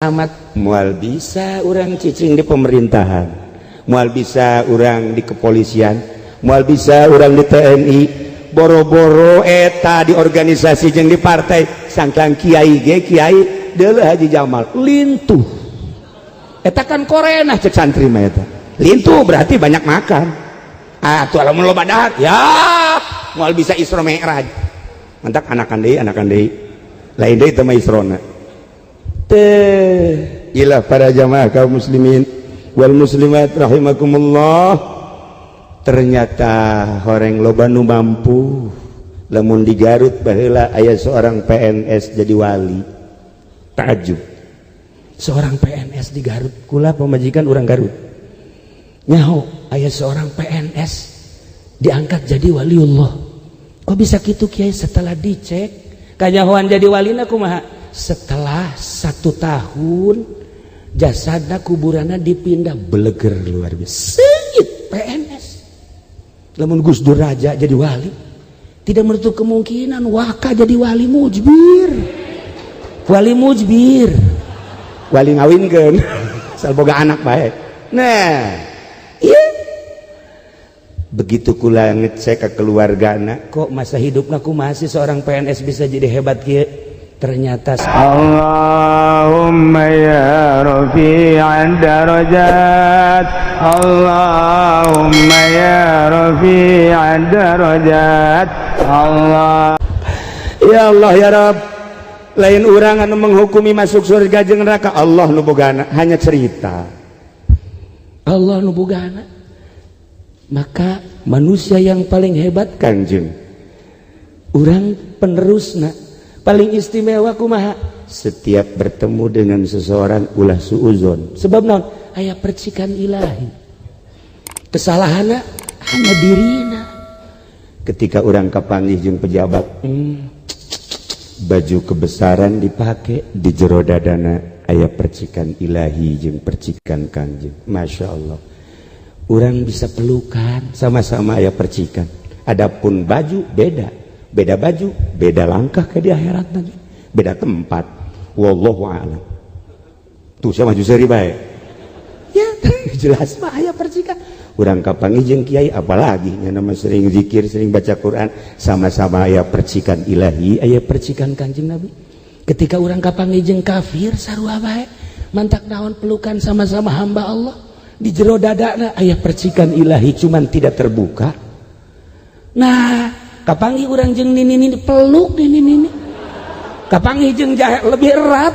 Ahmad, mual bisa orang cicing di pemerintahan, mual bisa orang di kepolisian, mual bisa orang di TNI, boro-boro eta di organisasi jeung di partai sangkang kiai ge kiai deuleu Haji Jamal lintuh. Eta kan korenah cek santri mah eta. Lintuh berarti banyak makan. Tuh lamun loba dahar ya moal bisa Isra Mi'raj. Mantak anakan deui. Lain deui teh mah Isrona. Teh ilah para jamaah kaum muslimin wal muslimat rahimakumullah. Ternyata horeng loba nu mampu lamun di Garut baheula aya seorang PNS jadi wali. Takjub. Seorang PNS di Garut, kula pemajikan orang Garut. Nyaho aya seorang PNS diangkat jadi waliullah. Kok bisa gitu Kiai? Setelah dicek kanyahoan jadi walina kumaha? Setelah 1 tahun jasadna kuburanna dipindah beleger luar biasa. Senyit PNS. Lamun Gus Dur Raja jadi wali, tidak menutup kemungkinan Waka jadi wali mujbir. Wali mujbir. Wali ngawinkeun. Asal boga anak bae. Nah, iya. Begitu kula ngecek ke keluargana, kok masa hidupna kumaha sih seorang PNS bisa jadi hebat kieu? Ternyata Allahumma ya rafi'an darajat, Allahumma ya rafi'an darajat, Allah. Ya Allah ya Rabb, lain urang anu menghukumi masuk surga jeung neraka, Allah nu bogana hanya cerita. Allah nu bogana. Maka manusia yang paling hebat Kanjeng, urang penerusna paling istimewa kumaha? Setiap bertemu dengan seseorang ulah suuzon. Sebab naon? Aya percikan ilahi. Kesalahanna hanya dirina. Ketika orang kapanggih jeung pejabat, baju kebesaran dipake di jero dadana aya percikan ilahi jeung percikan Kanjeng. Masya Allah. Orang bisa pelukan sama-sama aya percikan. Adapun baju beda. Beda baju, beda langkah ke di akhirat nanti, beda tempat. Wallahu a'lam. Tuh saya maju seri bae. Ya, jelas mah aya percikan. Urang kapanggih jeung kiai apalagi nya nama sering zikir, sering baca Quran, sama-sama aya percikan ilahi, aya percikan Kanjeng Nabi. Ketika urang kapanggih jeung kafir sarua bae, mantak naon pelukan sama-sama hamba Allah, di jero dadana aya percikan ilahi cuman tidak terbuka. Nah, kapanggih urang jeung nini peluk nini kapanggih jeung jahe lebih erat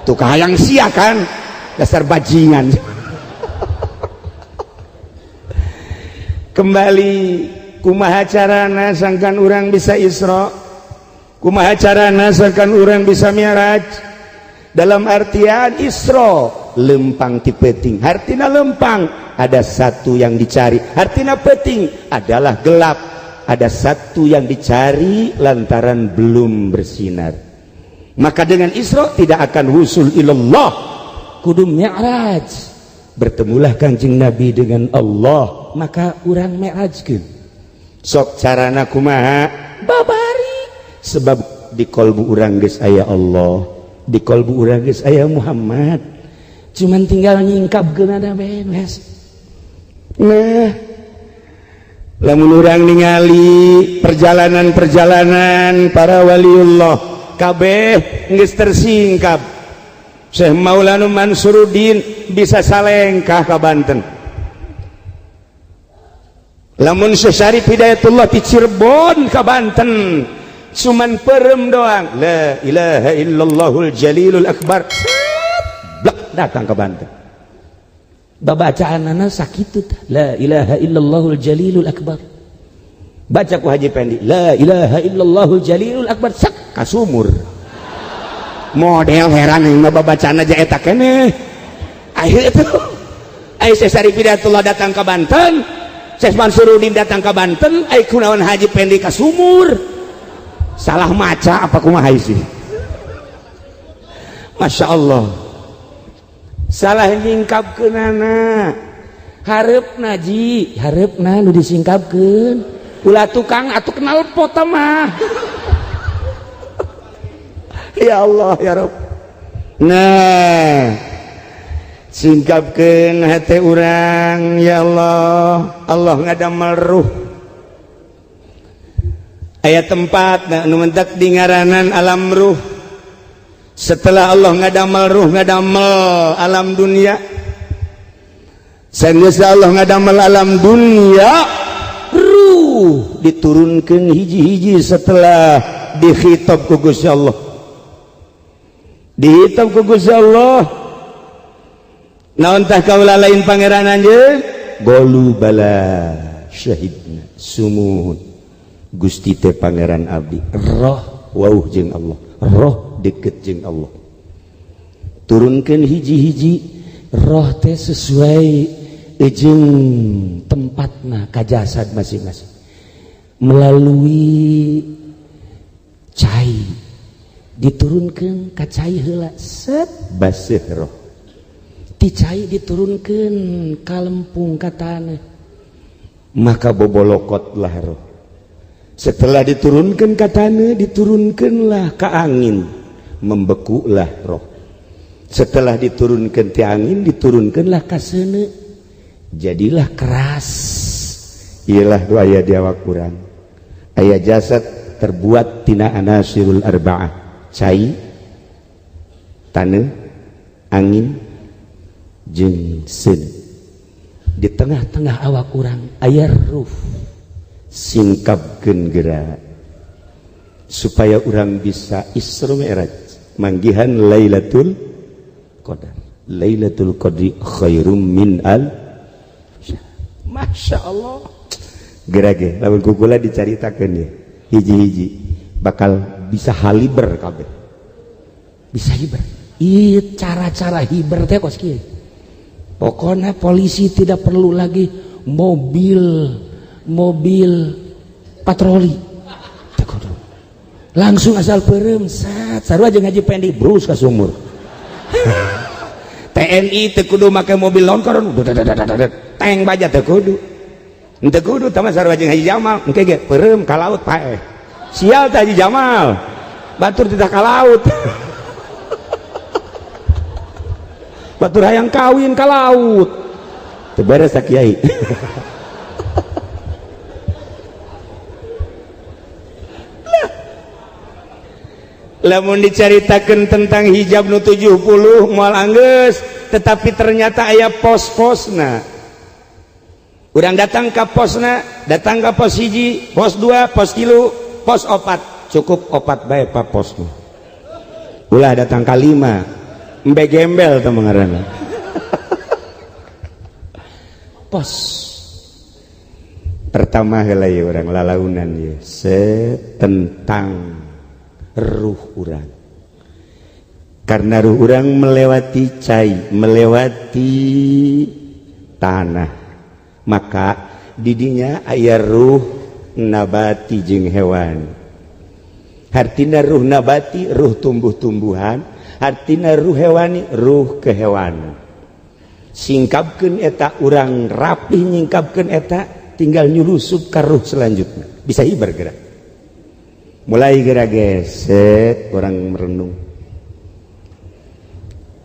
tuh kahayang sia kan dasar bajingan. Kembali kumaha carana sangkan urang bisa Isra, kumaha carana sangkan urang bisa Mi'raj. Dalam artian Isra lempang ti peuting, hartina lempang ada satu yang dicari, hartina peuting adalah gelap. Ada satu yang dicari lantaran belum bersinar. Maka dengan Isra tidak akan wusul ilallah, kudu Mi'raj. Bertemulah Kanjeng Nabi dengan Allah, maka urang mi'rajkeun. Sok carana kumaha? Babari. Sebab di kolbu urang geus aya Allah, di kolbu urang geus aya Muhammad. Cuman tinggal nyingkapkeun ada beres. Nah, lamun urang ningali perjalanan-perjalanan para waliullah kabeh geus tersingkap. Syekh Maulana Mansuruddin bisa salengkah ka Banten. Lamun Syekh Syarif Hidayatullah di Cirebon ka Banten cuman perem doang, la ilaha illallahul jalilul akbar, blak datang ke Banten. Babacaanana sakitu tah, la ilaha illallahul jalilul akbar. Baca ku Haji Pendi, la ilaha illallahul jalilul akbar, sak ka sumur. Model heran yang babacana aja eta keneh. Akhir itu ai Syekh Syarif Hidayatullah datang ke Banten, Syekh Mansuruddin datang ke Banten, ai kunaon Haji Pendi ka sumur. Salah maca apa kumaha sih? Masya Allah. Salah nyingkapkeunana. Hareupna ji, hareupna nu disingkapkeun. Ulah tukang atuh kenal pota mah. Ya Allah ya Rabb. Nah singkapkeun hate urang ya Allah. Allah ngadamel ruh aya tempat nu mentak di ngaranan alam ruh. Setelah Allah ngadamel ruh ngadamel alam dunia. Saenggeusna Allah ngadamel alam dunia, ruh diturunkeun hiji-hiji setelah dikhitab ku Gusti Allah. Dihitab ku Gusti Allah. Naon tah kaula lain pangeran anjeun? Qalu bala syahidna. Sumuhun Gusti teh pangeran abdi. Roh wauh jeung Allah. Roh deket jeung Allah. Turunkeun hiji-hiji roh teh sesuai jeung tempatna ka jasad masing-masing. Melalui cai diturunkeun ka cai heula set baseuh roh. Ti cai diturunkeun ka lempung ka taneuh. Maka bobolokotlah roh. Setelah diturunkan ke tanah, diturunkanlah ke angin, membekulah roh. Setelah diturunkan ke angin, diturunkanlah ke sana, jadilah keras. Ialah dua ayat di awak kurang. Ayat jasad terbuat tina anasirul arba'ah, cai, tanah, angin, jeung sen. Di tengah-tengah awak kurang ayat ruh. Singkapkeun geura supaya orang bisa Isra Mi'raj manggihan Lailatul Qadar. Lailatul Qadri khairum min al Masya Allah. Geura ge lamun kukula dicaritakeun ya hiji-hiji bakal bisa haliber kabeh. Bisa hiber. Ieu cara-cara hiber teh kos kieu. Pokoknya polisi tidak perlu lagi mobil patroli, langsung asal perem sat sarua jeung ngaji pendi brus ka sumur. TNI teu kudu make mobil longkoron teng baja teu kudu tama sarua jeung Haji Jamal engke ge perem ka laut pae sial teh Haji Jamal batur titah ka laut. Batur hayang kawin ka laut teu beres sa kiai. Lamun diceritakan tentang hijab nu 70 moal anggeus, tetapi ternyata aya pos-posna. Urang datang ke posna, datang ke pos hiji, pos 2, pos 3, pos 4, cukup 4 bae pa posna. Ulah datang ke 5, embe gembel teh ngaranna. Pos pertama heula ieu urang lalaunan ieu tentang ruh urang. Karena ruh urang melewati cai, melewati tanah, maka didinya aya ruh nabati jeung hewan. Hartina ruh nabati ruh tumbuh-tumbuhan, hartina ruh hewani ruh kehewanan. Singkapkeun eta urang rapih nyingkapkeun eta tinggal nyulusup ka ruh selanjutnya. Bisa hiber geura. Mulai geura geset orang merenung.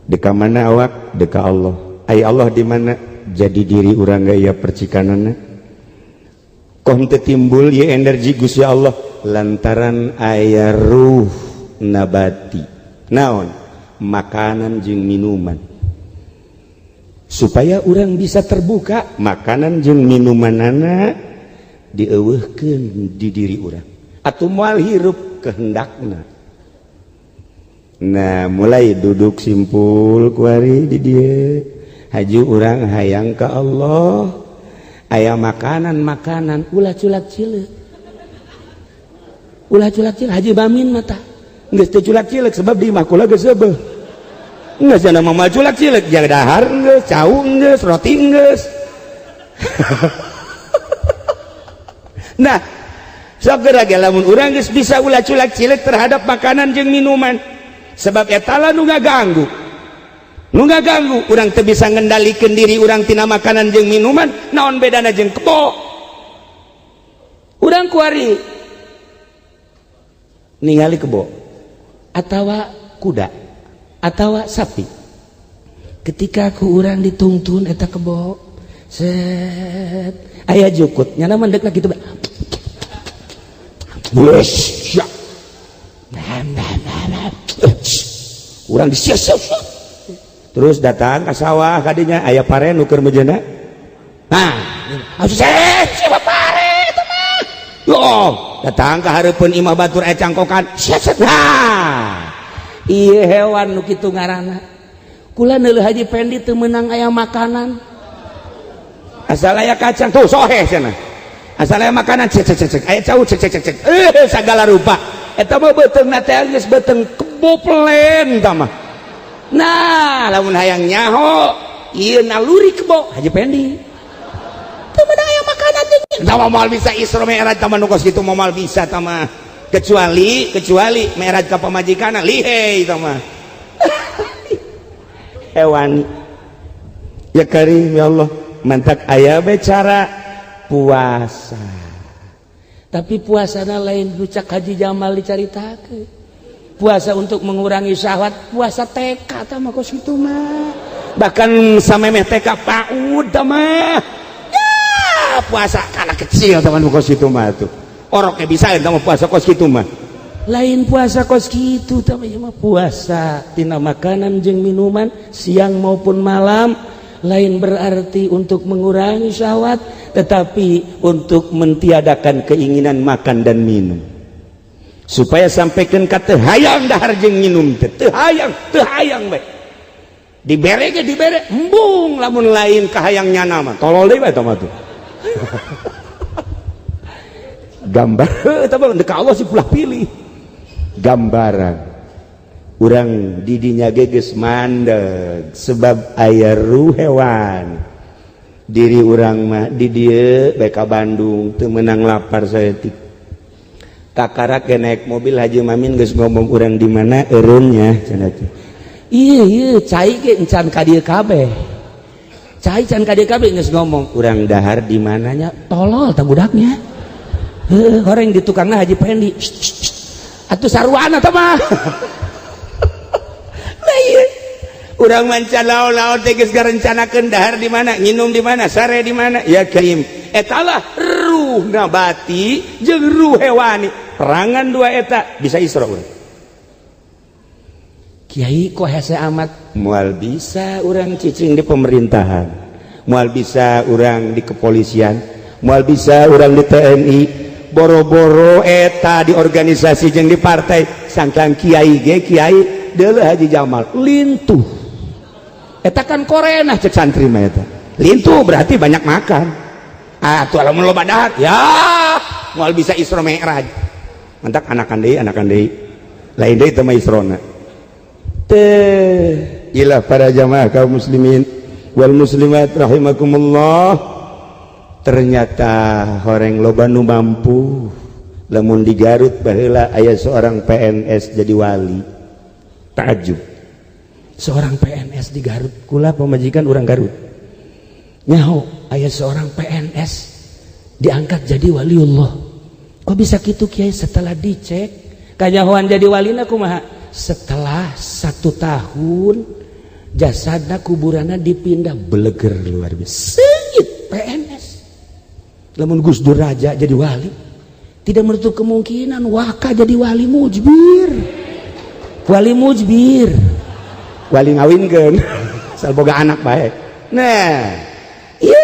Deka mana awak? Deka Allah. Ai Allah di mana? Jadi diri urang gaya percikanana. Koh teu timbul ye energi Gusti Allah lantaran aya ruh nabati. Naon? Makanan jeung minuman. Supaya urang bisa terbuka, makanan jeung minumanana dieuweuhkeun di diri urang. Atuh moal hirup kehendakna. Nah mulai duduk simpul kuari di dieu haju urang hayang ka Allah aya makanan ulah culak cileuk Haji Bamin mata geus teu culak cileuk sebab di imah kula geus seubeuh geus cenah mah culak cileuk jeung dahar geus cau geus roti geus. Nah sok geura ge lamun urang geus bisa ulah culak cileuk terhadap makanan jeung minuman sebab eta lah nu ngaganggu urang teu bisa ngendalikeun diri urang tina makanan jeung minuman. Naon bedana jeung kebo? Urang kuari ningali kebo atawa kuda atawa sapi ketika ku urang ditungtun eta kebo set aya jukut nyana mendekna kitu wes urang disiap-siap terus datang ke sawah kadinya aya pare nu keur mejeuna nah siapa pare itu mah yo datang ke hareupeun imah batur aya cangkokan set nah ieu hewan nu kitu ngaranna kula neuleuh Haji Pendi teu meunang aya makanan asal aya kacang tuh sohe cenah asal aya makanan cek aya cau cek sagala rupa eta mah beuteungna teh geus beuteung kebo pelen tah mah nah lamun hayang nyaho ieu naluri kebo Haji Pendi teu meunang aya makanan teh tah moal bisa Isra Mi'raj tah nu kos kitu moal bisa tah mah kecuali Mi'raj ka pamajikanna lihei tah mah hewan ya karim ya Allah mantak aya becara puasa tapi puasana lain lucak Haji Jamal dicaritakeun puasa untuk mengurangi syahwat puasa TK tah mah kos kitu mah bahkan samemeh TK PAUD tah mah ya puasa anak kecil tah mah kos kitu mah tuh orok bisa tah mah puasa kos kitu mah lain puasa kos kitu tah mah puasa tina makanan jeung minuman siang maupun malam lain berarti untuk mengurangi syahwat tetapi untuk mentiadakan keinginan makan dan minum supaya sampaikan ka teu hayang dahar jeung nginum teu hayang bae dibere ge dibere embung lamun lain kahayang nyana mah tolol deui bae eta mah tuh gambar eta mah ka Allah sih pulah pilih gambaran urang didinya geus mandeg sebab aya ruh hewan diri urang mah di dieu bae ka Bandung teu meunang lapar saeutik kakarak ge naik mobil Haji Mamin geus ngomong urang di mana eureunnya cenah teh ieu cai ge encan ka dieu kabeh cai can ka dieu kabeh geus ngomong urang dahar di mananya tolol tah budaknya heuh horeng di tukangna Haji Pendi atuh sarwana tah mah urang manca laon-laon teh geus garencanakeun dahar di mana nginum di mana sare di mana ya karim etalah ruh nabati jeung ruh hewani perangan dua eta bisa Isra urang Kiai kok hese amat moal bisa urang cicing di pemerintahan moal bisa urang di kepolisian moal bisa urang di TNI boro-boro eta di organisasi jeung di partai sangkang kiai ge kiai deuleuh Haji Jamal lintuh eta kan korena cek santri mah eta lintuh berarti banyak makan tuh lamun loba dahar ya moal bisa Isra Mi'raj mantak anakan deui lain deui teh mah Isrona teh ilah para jamaah kaum muslimin wal muslimat rahimakumullah ternyata horeng loba nu mampu lamun di Garut baheula aya seorang PNS jadi wali takjub seorang PNS di Garut kula pemajikan orang Garut nyaho aya seorang PNS diangkat jadi waliullah kok bisa gitu Kiai setelah dicek kanyahoan jadi walina kumaha setelah 1 tahun jasadna kuburanna dipindah beleger luar biasa seut PNS lamun Gus Dur Raja jadi wali tidak menutup kemungkinan Waka jadi wali mujbir wali ngawinkeun asal boga anak bae nah iya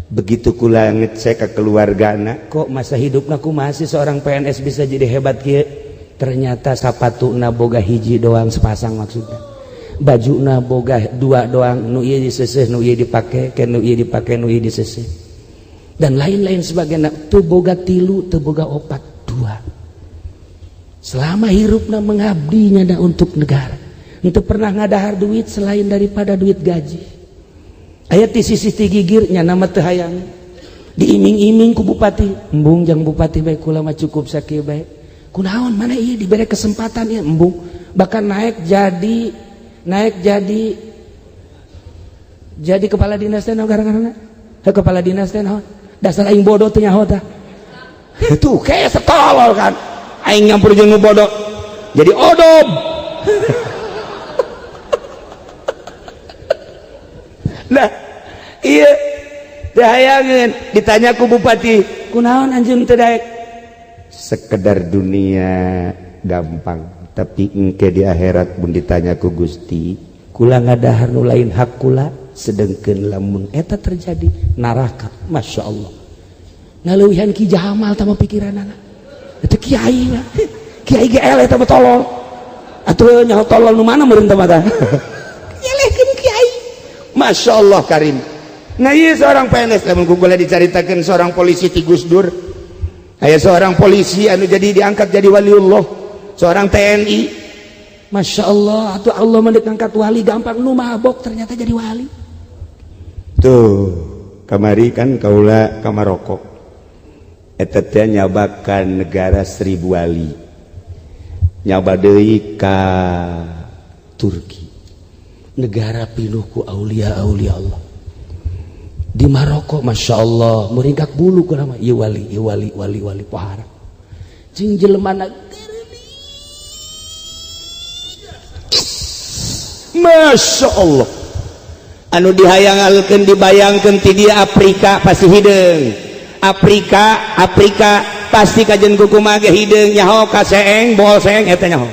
begitu kula ngecek ke keluargana kok masa hidupna kumaha sih seorang PNS bisa jadi hebat kieu ternyata sapatuna boga hiji doang sepasang maksudnya bajuna boga 2 doang nu ieu diseuseuh nu ieu dipake ke nu ieu dipake nu ieu diseuseuh dan lain-lain sebagainya teu boga 3 teu boga 4 2 selama hirupna mengabdinya untuk negara itu pernah ngadahar duit selain daripada duit gaji ayat di sisi tigigirnya nama teu hayang diiming-iming ku bupati embung jang bupati bae kula mah cukup sakieu bae kunaon mana ieu dibere kesempatan ya embung bahkan naik jadi kepala dinas teh naon garana kepala dinas teh naon dasar aing bodoh teh nyaho tah tuh kayak setolol kan aing nyampur jeung nu bodoh jadi odob Nah iya dahayangan ditanya ku bupati kunaon anjeun teu daek sekedar dunia gampang tapi engke di akhirat mun ditanya ku Gusti kula ngadahar nu lain hak kula sedengkeun lamun eta terjadi neraka. Masya Allah ngaleuwihan Ki Jamal tama pikiranana eta kiai mah kiai GL eta mah tolol atuh nyaho tolol nu mana meureun teh mah tah nyelehkeun kiai. Masya Allah karim. Nah iya seorang PNS lamun kula dicaritakeun seorang polisi ti Gus Dur aya seorang polisi anu jadi diangkat jadi waliullah seorang TNI. Masya Allah atuh Allah mendek angkat wali gampang nu mabok ternyata jadi wali tuh kamari kan kaula ka Maroko eta teh nyabakan negara 1000 wali nyaba deui ka Turki negara pinuh ku aulia-aulia Allah di Maroko. Masya Allah meringkak bulu ku nama ieu wali pohara jeung jelemana Masya Allah anu dihayangalkeun dibayangkeun ti dia Afrika pasti hideung Afrika pasti kajen kumaha ge hideung nyaho ka seeng bol seeng eta nyaho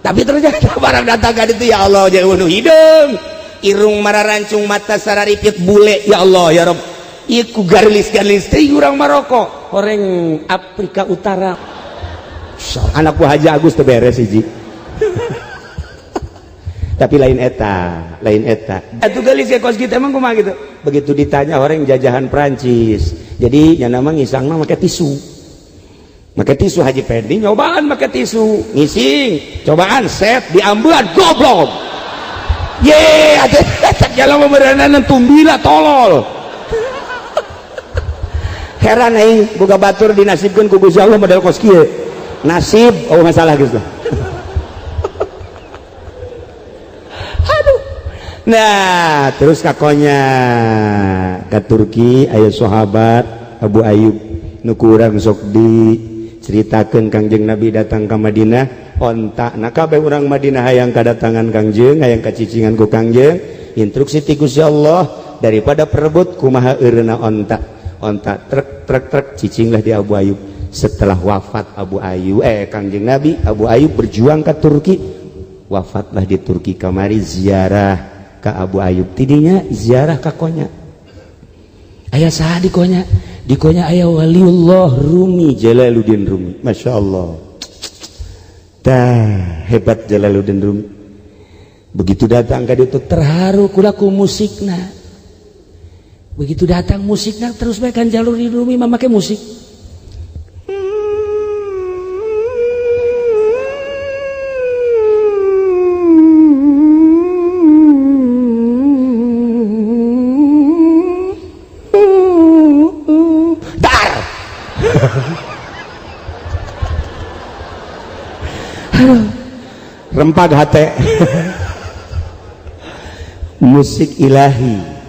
tapi ternyata barang datang ka ditu ya Allah jeung nu hideung irung mararancung mata sararipit bule ya Allah ya Rabb ieu ku garlis-garlis teh urang Maroko horeng Afrika Utara anakku Haji Agus teu beres hiji tapi lain eta atuh gelis ke kos kita emang kumaha gitu begitu ditanya orang jajahan Prancis jadi nya nama ngisangna make tisu Haji Pendi nyobaan make tisu ngising cobaan set diambuan goblok ye atuh jalan memeranana tumbila tolol heran aing boga batur dinasibkeun ku Gusti Allah model kos kieu nasib oh masalah geus. Nah terus kakonya ke Turki aya sahabat Abu Ayub nu kurang sok diceritakeun Kangjeng Nabi datang ke Madinah onta na kabeh urang Madinah hayang kadatangan Kangjeng hayang kacicingan ku Kangjeng instruksi ti Gusti Allah daripada perebut kumaha eureuna onta trek cicinglah di Abu Ayub. Setelah wafat Abu Ayub Kangjeng Nabi Abu Ayub berjuang ke Turki wafatlah di Turki kamari ziarah ka Abu Ayub tidinya ziarah ka konya aya saha di konya aya waliullah Rumi Jalaluddin Rumi. Masya Allah tah hebat Jalaluddin Rumi begitu datang ka ditu terharu kulaku musikna begitu datang musikna terus bae kan Jalaluddin Rumi make musik rempag hate musik ilahi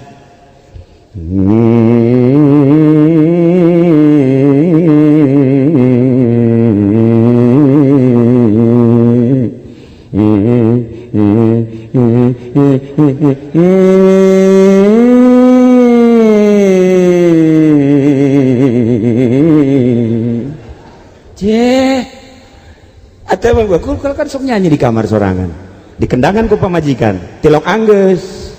atau kul kan sok nyanyi di kamar sorangan dikendangan ku pamajikan tilok anggeus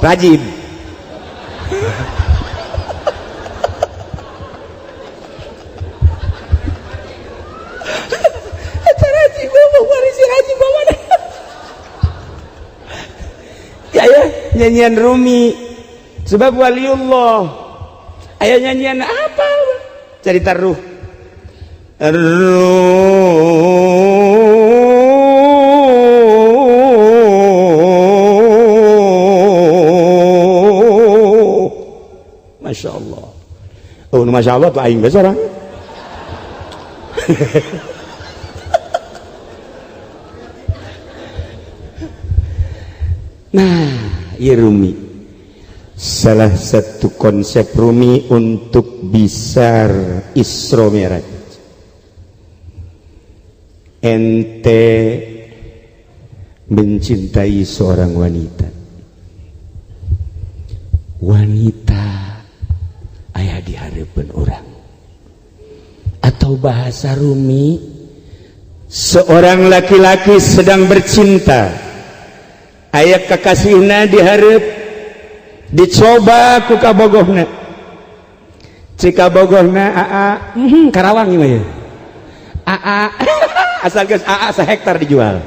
rajin rajin gua mau warisi rajin gua mana ya nyanyian Rumi sebab waliullah. Aya nyanyian apa cerita ruh Masya Allah. Oh, Masya Allah tuh aing besar. Nah, ya Rumi, salah satu konsep Rumi untuk bisa Isra Mi'raj. Ente mencintai seorang wanita. Wanita aya di harapan orang. Atau bahasa Rumi, seorang laki-laki sedang bercinta. Aya kekasihna diharap, dicoba ku kabogohna. Cik kabogohna Karawang ieu ya. Asal geus sehektar dijual.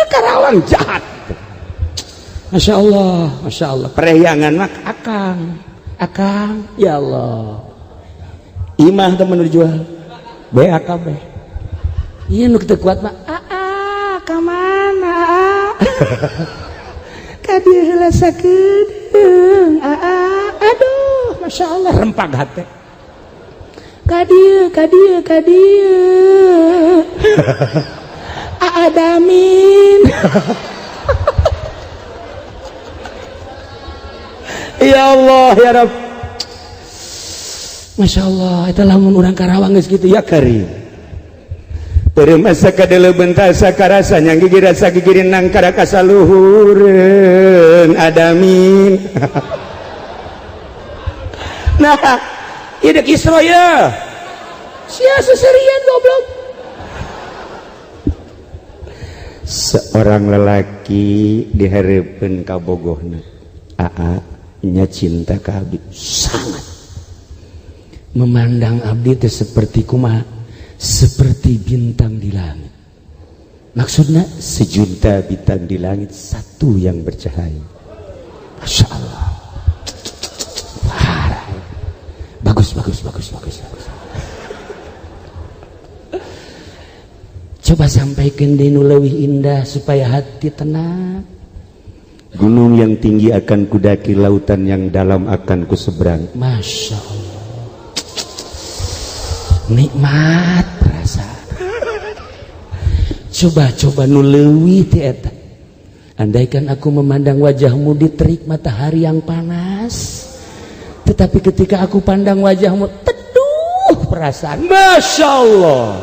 Karawang jahat. Masya Allah. Perehyangan mak akang, ya Allah. Imah temen dijual. BAKB. Iya nu kita kuat mah. Kamana? Ka dieu heula sakedeung. Aduh, Masya Allah rempag hate. Ka dieu. Damin. Ya Allah ya Rabb. Masya Allah, itu lamun orang Karawang geus gitu ya Karim. Permasa kadele bentasa karasa yang gigi rasa gigirin nang kada kasaluhureun adamin. Nah, ieu deuk Isra ya. Sia seserian goblok. Seorang lelaki dihareupeun ka bogohna. Nya cinta ka abdi sangat. Memandang abdi teh seperti kumaha? Seperti bintang di langit. Maksudnya sejuta bintang di langit satu yang bercahaya. Masya Allah. Bagus. Coba sampaikan di nu leuwih indah supaya hati tenang. Gunung yang tinggi akan kudaki, lautan yang dalam akan kuseberang. Masya Allah. Nikmat perasaan. Coba nu leuwih teh eta. Andaikan aku memandang wajahmu di terik matahari yang panas, tetapi ketika aku pandang wajahmu, teduh perasaan. Masya Allah.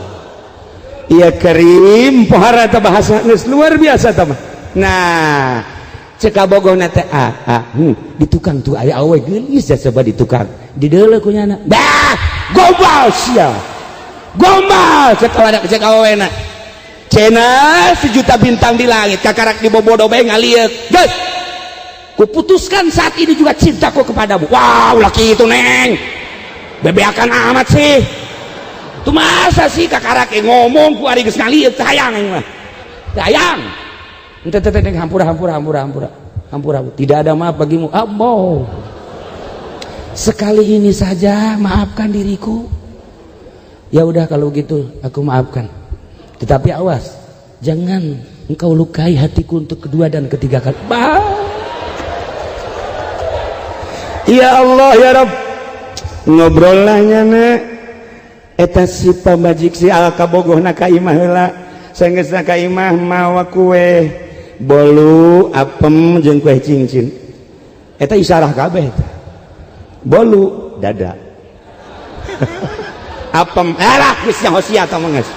Iya Karim, pohara ta bahasa geus luar biasa ta mah. Nah, cek kabogona teh di tukang tuh aya awe geulis da coba di tukang. Di deuleu ku nyana. Dah, gombal sia. Gombal cek awena. Cenah sejuta bintang di langit, kakarak di bobodo bae ngalieu. Geus. Kuputuskan saat ini juga cintaku kepadamu. Wow, laki itu neng. Bebeakan amat sih. Itu masa sih kakarak ngomong ku ari geus ngalieu sayang mah. Sayang. Ente hampura. Tidak ada maaf bagimu. Ambo. Sekali ini saja maafkan diriku. Ya udah kalau gitu aku maafkan. Tetapi awas, jangan engkau lukai hatiku untuk kedua dan ketiga kali. Ya Allah ya Rabb. Ngobrol lah nyana. Eta si pambajik si alkabogohna ka imah heula. Sanggeusna ka imah mawa kue bolu apem jeung kue cincin. Eta isyarah kabeh eta. Bolu dada. Apem alah geus hosia ta mah geus.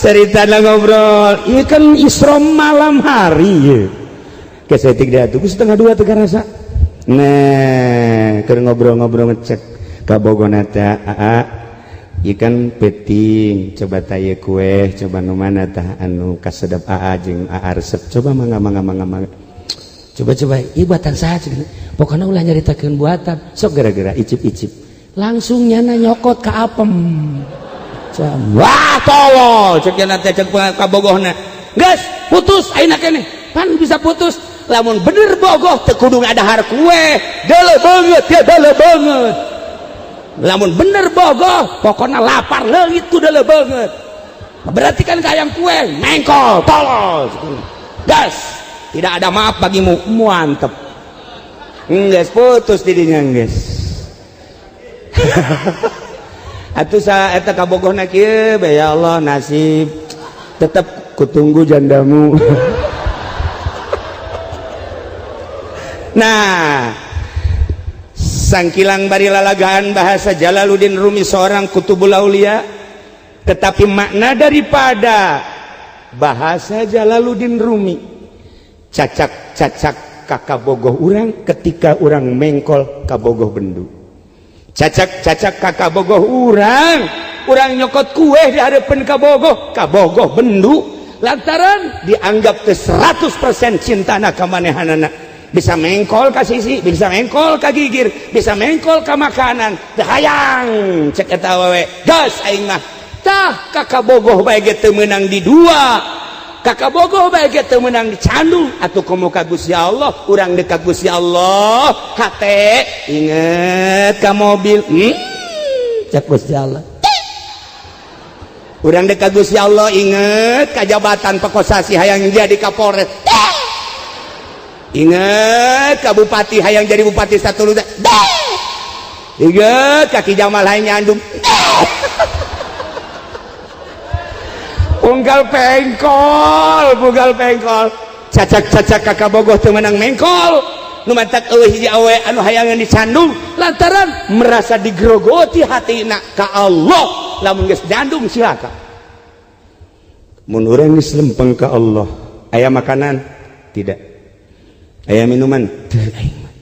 Ceritana ngobrol, ieu kan Isra malam hari ye. Kesetik dia tuh setengah dua teu karasa. Nah, keur ngobrol-ngobrol ngecek ka bogona teh ikan peting, coba taya kue, coba nu mana tah anu kasedap jeung resep, coba mangga. Coba ieu buatan saha cenah. Pokona ulah nyaritakeun buatan, sok gara-gara icip-icip. Langsung nyana nyokot ka apem. Wah tolol cek nanti cek kabogohna guys putus ayeuna keneh pan bisa putus lamun bener bogoh teu kudu ngadahar kue deuleu banget ya deuleu banget lamun bener bogoh pokoknya lapar leungit ku deuleu banget berarti kan kayang kue mengkol tolol guys tidak ada maaf bagimu mantep guys putus didinya guys atuh sa eta kabogohna kieu be ya Allah nasib tetap kutunggu jandamu. Nah sangkilang bari lalagaan bahasa Jalaluddin Rumi seorang kutubul aulia tetapi makna daripada bahasa Jalaluddin Rumi cacak-cacak kakabogoh urang ketika urang mengkol kabogoh bendu cacak-cacak kakabogoh urang nyokot kue di hadapan kabogoh bendu lantaran dianggap ke 100% cintana ka manehanana bisa mengkol ka sisi bisa mengkol ka gigir bisa mengkol ka makanan teu hayang cek eta awewe gas aing mah tah kakabogoh bae ge teu meunang di dua kakabogoh bae ge teu meunang di candu atuh komo ka Gusti Allah urang deuk ka Gusti Allah hate inget ka mobil cek Gusti Allah urang deuk ka Gusti Allah inget ka jabatan Pekosasi hayang jadi Kapolres inget ka bupati hayang jadi bupati Satulus inget kaki Jamal hayang nyandung punggal pengkol cacak-cacak kakabogoh teu meunang mengkol nu mantak eueuh hiji awe anu hayangan dicandung lantaran merasa digrogoti hatina ka Allah lamun geus nyandung silaka mun urang geus lempeng ka Allah aya makanan tidak aya minuman teu aing mah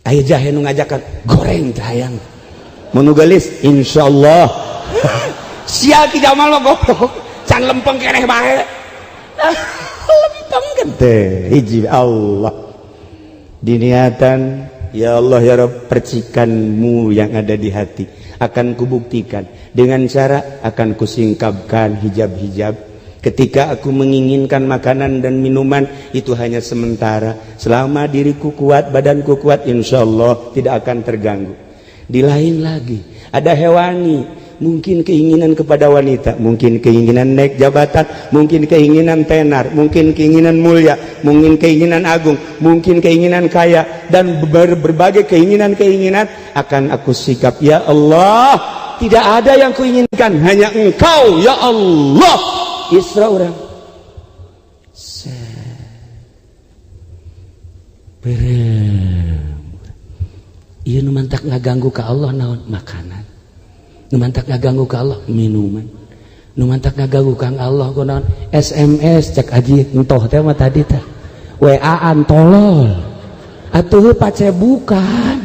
aya jahe nu ngajakan goreng teh hayang mun nu geulis insyaallah sia ki Jamal mah goblok can lempeng keneh bae lempeng gede hiji Allah diniatan ya Allah ya Rabb percikanmu yang ada di hati akan kubuktikan dengan cara akan kusingkapkan hijab-hijab ketika aku menginginkan makanan dan minuman itu hanya sementara selama diriku kuat badanku kuat insyaallah tidak akan terganggu di lain lagi ada hewani mungkin keinginan kepada wanita mungkin keinginan naik jabatan mungkin keinginan tenar mungkin keinginan mulia mungkin keinginan agung mungkin keinginan kaya dan berbagai keinginan-keinginan akan aku sikap ya Allah tidak ada yang kuinginkan hanya engkau ya Allah Isra orang iya nu mantak ngaganggu ka Allah naon makanan nu mantak ngaganggu ka Allah minuman nu mantak ngaganggu kang Allah kunaon SMS cek aji entoh teh mah tadi teh WA-an tolol atuh pace bukan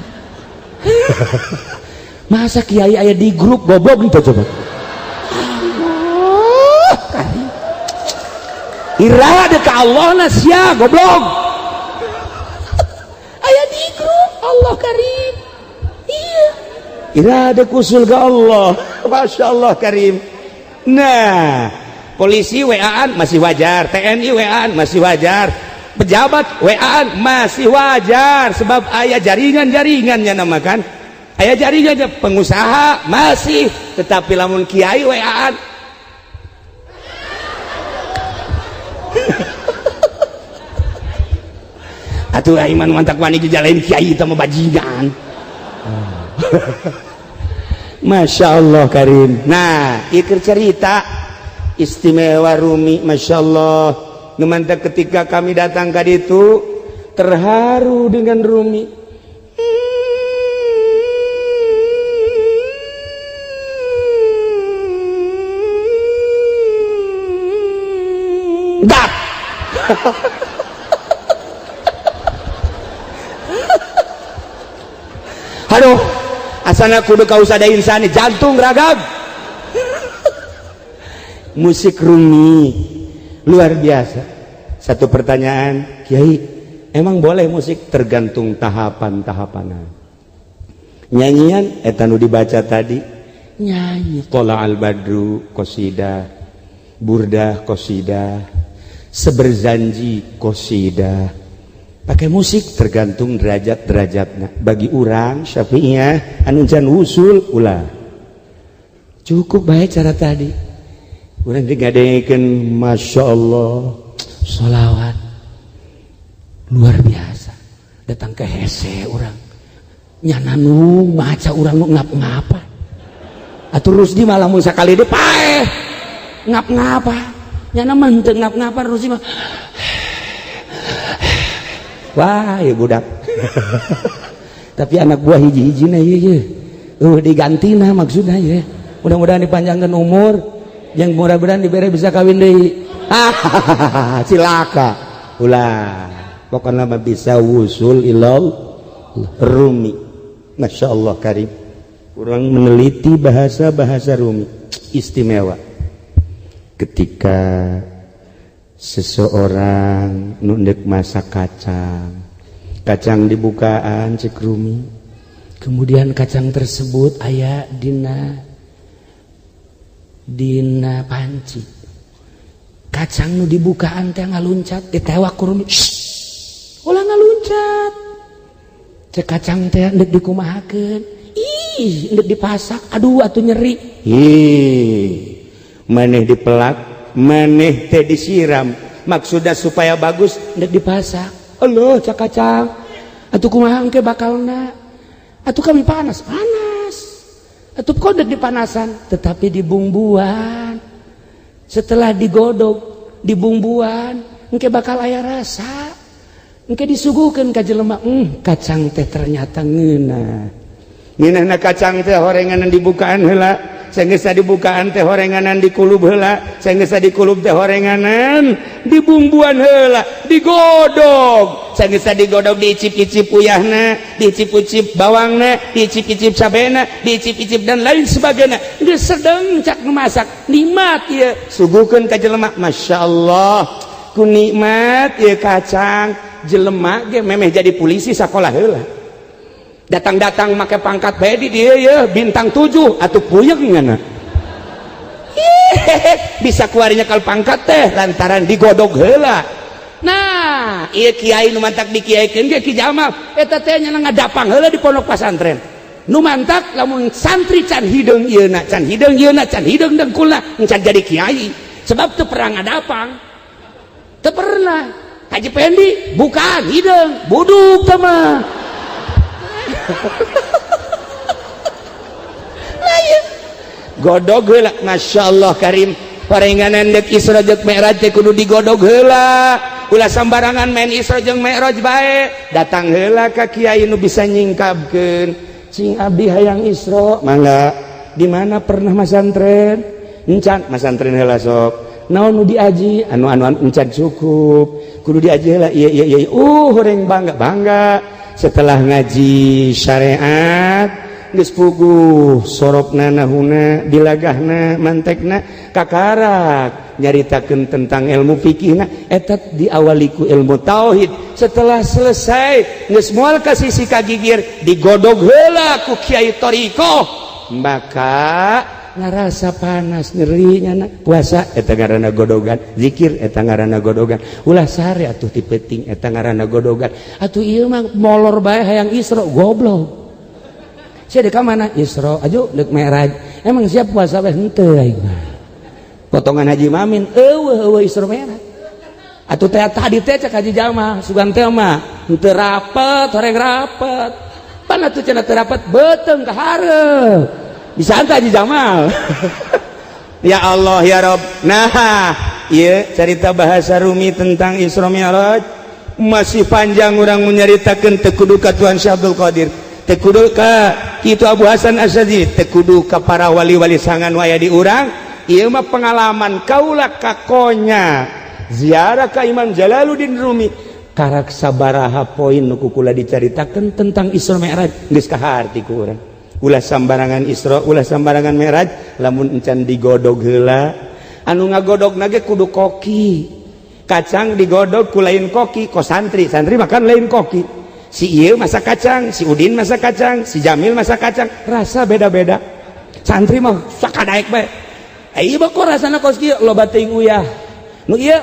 masa kiai aya di grup goblok gitu coba Allah karim irade ka Allah na sia goblok aya di grup Allah karim iya irade kusul ke Allah Masya Allah karim nah polisi WA-an masih wajar TNI WA-an masih wajar pejabat WA-an masih wajar sebab aya jaringan-jaringannya namakan aya jaringannya pengusaha masih tetapi lamun kiai WA-an atuh iman mantak wani jalain kiai itu mah bajingan Masya Allah karim nah ikir cerita istimewa Rumi Masya Allah ngemantak ketika kami datang ke itu terharu dengan Rumi dak aduh asana kudu kausada insani jantung ragam musik Rumi luar biasa satu pertanyaan Kiai emang boleh musik tergantung tahapan-tahapanan nyanyian eta nu dibaca tadi nyanyi tola al badru qasidah, burdah qasidah, seberzanji qasidah, pakai musik tergantung derajat-derajatnya. Bagi orang Syafi'iyah anu can usul ulah cukup baik cara tadi urang digadengekeun masya Allah sholawat luar biasa, datang ke hese orang nyana nu maca urang nu ngap-ngapa atuh Rusdi malah mun sakali deui paeh ngap-ngapa nyana mah teu ngap-ngapa Rusdi mah wah ya budak tapi anak buah hiji-hijina ieu digantina maksudnya ya mudah-mudahan dipanjangkan umur yang mudah-mudahan dibere bisa kawin deui cilaka ulah pokoknya mah bisa wusul ilal rumi. Masya Allah karim kurang meneliti bahasa-bahasa Rumi istimewa. Ketika seseorang nundek masak kacang dibukaan cek Rumi, kemudian kacang tersebut aya dina panci, kacang nu dibukaan teh ngaluncat ditewak ku Rumi, ulah ngaluncat cek kacang teh ndek dikumahakeun, ih ndek dipasak, aduh atuh nyeri, maneh dipelak, maneh teh disiram, maksudnya supaya bagus ndek dipasak. Allah cak kacang atuh kumaha engke bakalna, atuh kami panas atuh kok ndek dipanasan, tetapi dibumbuan, setelah digodog dibumbuan engke bakal aya rasa, engke disuguhkeun ka jelema, kacang teh ternyata ngeunah kacang teh horenganan dibukaan heula, saenggeus dibukaan teh horenganan dikulub heula, saenggeus dikulub teh horenganan dibumbuan heula, digodog, saenggeus digodog diicip-icip uyahna, diicip-icip bawangna, diicip-icip cabena, diicip-icip dan lain sebagainya, geus sedeng cak masak nikmat ieu suguhkeun ka jelema. masyaallah ku nikmat ieu kacang, jelema ge memeh jadi polisi sakola heula, datang-datang make pangkat bae di dieu ye bintang 7 atuh puyeng ngana bisa kuarinya kal pangkat teh lantaran digodog heula. Nah ieu kiai nu mantak dikiaikeun ge Ki Jamal eta teh nya ngadapang heula di pondok pesantren, nu mantak lamun santri can hideung ieuna can hideung dengkulna can jadi kiai, sebab teu pernah ngadapang, teu pernah. Haji Pendi bukan hideung buduk teh mah godog heula. masyaallah karim parenganan dek Isra jeung Mi'raj teh kudu digodog heula, ulah sambarangan main Isra jeung Mi'raj bae, datang heula ka kiai nu bisa nyingkapkeun, cing abdi hayang Isra mangga di mana pernah masantren encan masantren heula sok, naon nu diaji anu encan cukup kudu diaji heula, iya horeng bangga setelah ngaji syariat geus puguh sorobna nahuna dilagahna mantekna kakarak nyaritakeun tentang ilmu fikihna eta diawali ku ilmu tauhid, setelah selesai geus moal ka sisi kagigir digodog heula ku kiai thariqah, maka ngarasa panas nyerinya puasa eta ngaranna godogan, zikir eta ngaranna godogan, ulah sare atuh tipeting eta ngaranna godogan, atuh ieu mah molor bae hayang Isra goblok. Sia dek mana Isra ajo dek Mi'raj, emang siap puasa bae henteu aing mah. Potongan Haji Mamin eueuh Isra Mi'raj. Atuh teh tadi teh cek Haji Jamal sugan teh mah henteu rapet, horeng rapet. Pan atuh cenah teu rapet beuteung ka hareup. Disangka Haji Jamal ya Allah ya Rob. Nah iya cerita bahasa Rumi tentang Isra Mi'raj masih panjang orang menyaritakan, tekudu ka Tuhan Syekh Abdul Qadir, tekudu ka Kitu Abu Hasan Asy'adzili, tekudu ka para wali-wali sangan waya di urang. Ieu mah pengalaman kaula kakonya ziarah ka Imam Jalaluddin Rumi karak sabaraha poin nu kula dicaritakeun tentang Isra Mi'raj geus kaharti ku urang. Ulah sambarangan Isra, ulah sambarangan Mi'raj, lamun encan digodog heula, anu ngagodogna ge kudu koki. Kacang digodog ku lain koki, ko santri makan lain koki. Si ieu masak kacang, si Udin masak kacang, si Jamil masak kacang, rasa beda-beda. santri mah sakadaek bae ieu mah kok rasana kos kieu loba teuing uyah nu ieu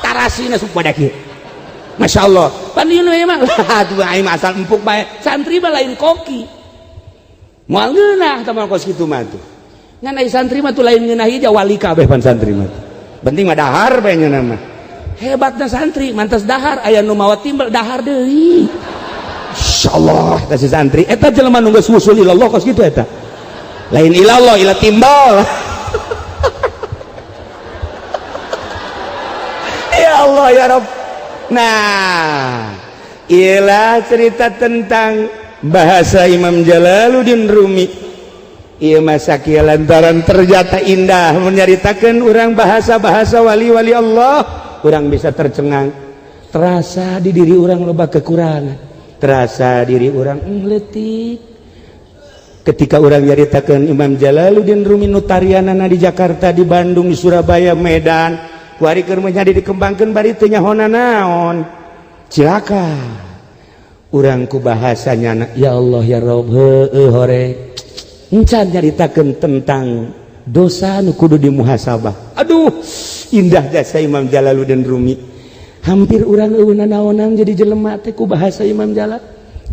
tarasina supada kieu masyaallah pan ieu mah atuh aing mah asal empuk bae santri mah lain koki moal ngeunah tah kos kitu mah tuh ngan ai santri mah tuh lain ngeunah ieu wali kabeh pan santri mah penting mah dahar bae ngeunah mah hebatna santri mantas dahar aya nu mawa timbal dahar deui insyaallah eta si santri eta jelema nu geus wusul ilallah kos kitu eta lain ilallah ila timbal ya Allah ya Rabb. Nah ialah cerita tentang bahasa Imam Jalaluddin Rumi ieu masa kieu lantaran ternyata indah menyaritakeun urang bahasa-bahasa wali-wali Allah urang bisa tercengang terasa di diri urang loba kekurangan terasa diri urang leutik ketika urang nyaritakeun Imam Jalaluddin Rumi nu tarianana di Jakarta di Bandung di Surabaya Medan kuari keur menjadi dikembangkeun bari teu nyahona naon cilaka urang ku bahasanya ya Allah ya Rabb heueuh hore encan nyaritakeun tentang dosa nu kudu dimuhasabah aduh indah jasa Imam Jalaluddin Rumi hampir urang eueuna naonan jadi jelema teh ku bahasa Imam Jalal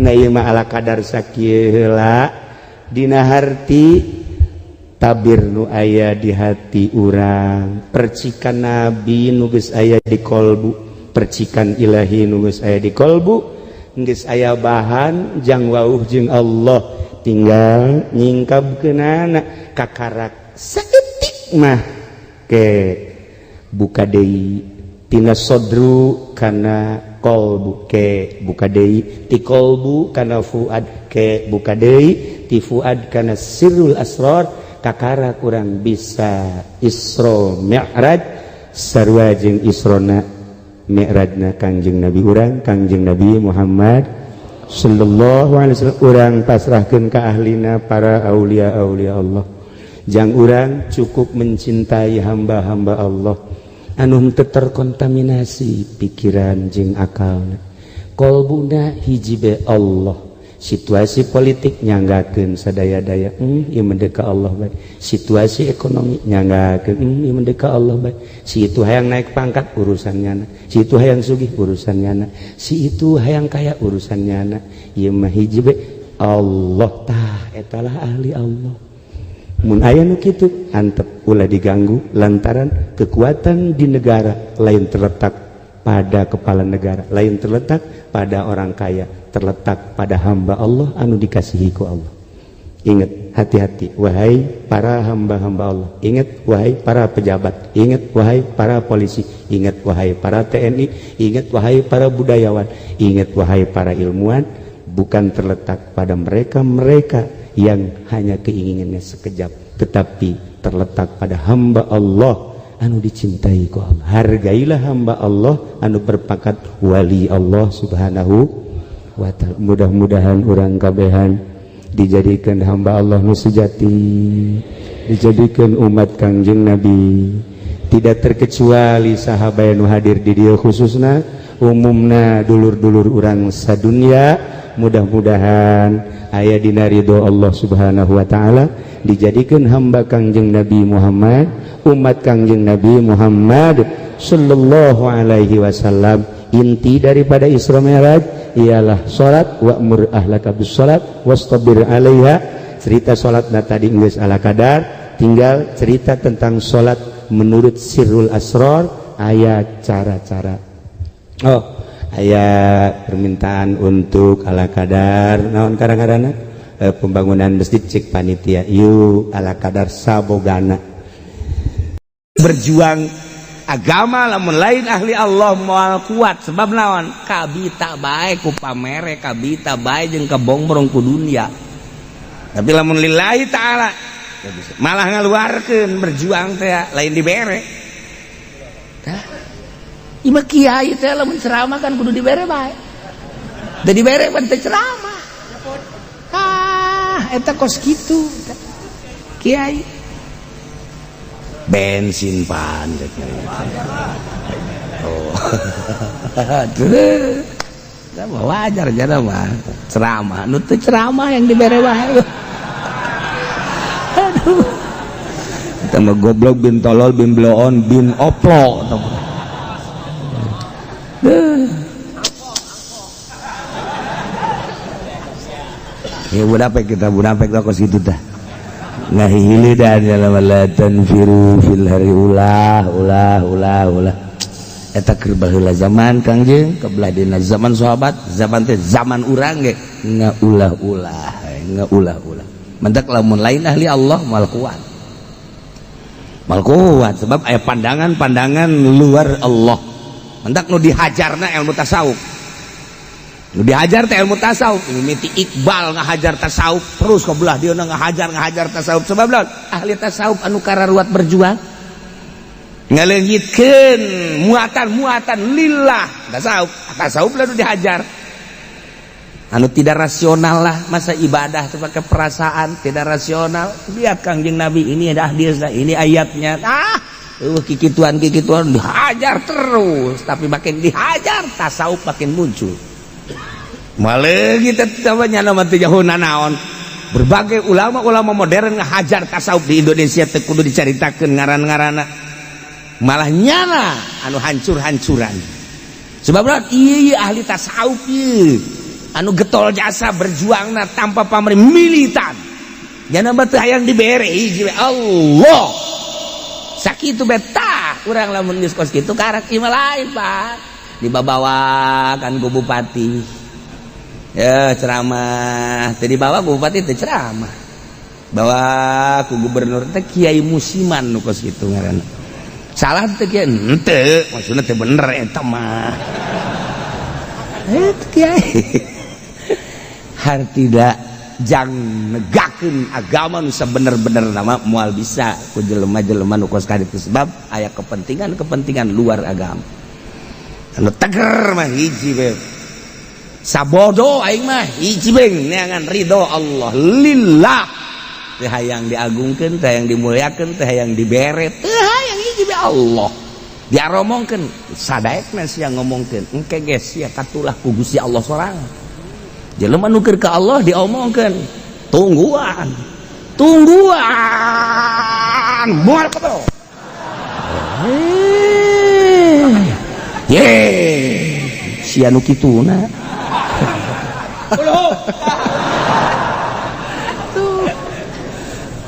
nah ieu mah ala kadar sakieu heula dina harti tabir nu aya di hati urang percikan nabi nu geus aya di kolbu percikan ilahi nu geus aya di kolbu geus aya bahan jang wauh jeung Allah tinggal nyingkabkeunana kakarak saeutik mah ke buka deui tina sodru kana kolbu ke buka deui ti kolbu kana fuad ke buka deui ti fuad kana sirrul asrar kakara kurang bisa Isra Mi'raj sarua jeung Isrona Mi'rajna Kangjeng Nabi urang Kangjeng Nabi Muhammad sallallahu alaihi wasallam urang pasrahkeun ka ahlina para aulia-aulia Allah jang urang cukup mencintai hamba-hamba Allah anu teu terkontaminasi pikiran jeung akalna kolbuna hiji be Allah situasi politik nyanggakeun sadaya-daya ieu mendeka Allah bae situasi ekonomi nyanggakeun ieu mendeka Allah bae si itu hayang naik pangkat urusannya si itu hayang sugih urusannya si itu hayang kaya urusannya ieu mah hiji be Allah tah etalah ahli Allah mun aya nu kitu antep ulah diganggu lantaran kekuatan di negara lain terletak pada kepala negara lain terletak pada orang kaya terletak pada hamba Allah anu dikasihi ku Allah ingat hati-hati wahai para hamba-hamba Allah ingat wahai para pejabat ingat wahai para polisi ingat wahai para TNI ingat wahai para budayawan ingat wahai para ilmuwan bukan terletak pada mereka-mereka yang hanya keinginannya sekejap tetapi terletak pada hamba Allah anu dicintai ku Allah hargailah hamba Allah anu berpangkat wali Allah subhanahu wa ta'ala mudah-mudahan urang kabehan dijadikan hamba Allah nu sejati dijadikan umat Kangjeng Nabi tidak terkecuali sahabat nu hadir di dieu khususna umumna dulur-dulur urang sadunya mudah-mudahan aya dina ridho Allah subhanahu wa ta'ala dijadikan hamba Kangjeng Nabi Muhammad umat Kangjeng Nabi Muhammad sallallahu alaihi wasallam inti daripada Isra Mi'raj ialah salat wa'mur ahlaka bis salat wastabir 'alaiha cerita salatna tadi geus ala kadar tinggal cerita tentang salat menurut sirrul asrar aya cara-cara aya permintaan untuk ala kadar naon kadang-kadang pembangunan masjid cek panitia yuk ala kadar sabogana berjuang agama lamun lain ahli Allah moal kuat sebab naon kabita bae ku pamere kabita bae jeung kebongbrong ku dunia tapi lamun lillahi ta'ala malah ngaluarkeun berjuang teh lain dibere tah ima kiai teh lamun ceramah kan kudu dibere bae da dibere pan teh ceramah eta kos kitu kiai bensin pan wajar jana mah ceramah nu teu ceramah yang dibere wae Kita mah goblok bin tolol bin bloon bin oplo. Ya munafik kita munafik lah kos gitu dah. Ngahili dah dalam alatan firu fil hari ulah. Eta keur baheula zaman Kang Jeung kebelah dina zaman sahabat zaman teh zaman urang ge ngaulah-ulah. Mentek lamun lain ahli Allah mal kuat sebab aya pandangan luar Allah. Mentek nu dihajarna ilmu tasawuf. Nu dihajar teh ilmu tasawuf. Mimiti Iqbal ngahajar tasawuf terus kebelah dieuna ngahajar tasawuf sebab lawan ahli tasawuf anu kararuat berjuang ngaleungitkeun muatan lillah tasawuf lalu dihajar anu tidak rasional lah. Masa ibadah itu pakai perasaan tidak rasional. Lihat Kangjeng Nabi ini ada hadisnya ini ayatnya kikituan dihajar terus tapi makin dihajar tasawuf makin muncul malah kita namanya nama tejahuna naon berbagai ulama modern ngahajar tasawuf di Indonesia teu kudu dicaritakeun ngaran-ngaranna malah nyana anu hancur-hancuran sebab iya ahli tasawuf ieu anu getol jasa berjuangna tanpa pamrih militan nyana teu hayang dibere hiji Allah sakitu beta urang lamun geus kos kitu karak ieu lain Pak dibabawakan ku bupati ya ceramah teu dibawa ku bupati teu ceramah bawa ku gubernur teh kiai musiman nu kos kitu ngaranna salah teh kiai henteu maksudna teh bener eta mah kiai har tidak jang negakeun agama nu sabener-bener nama moal bisa ku jelema-jelema nu kos kaditu sebab aya kepentingan luar agama anu teger mah hiji we sabodo aing mah hiji beng neangan ridho Allah lillah teu hayang diagungkeun teu hayang dimuliakeun teu hayang dibere teu hayang hiji be Allah diaromongkeun sadaekna sia ngomongkeun engke geus sia katulah ku Gusti Allah sorangan jelema nu keur ka Allah diomongkeun tungguan moal betul sia nu kituna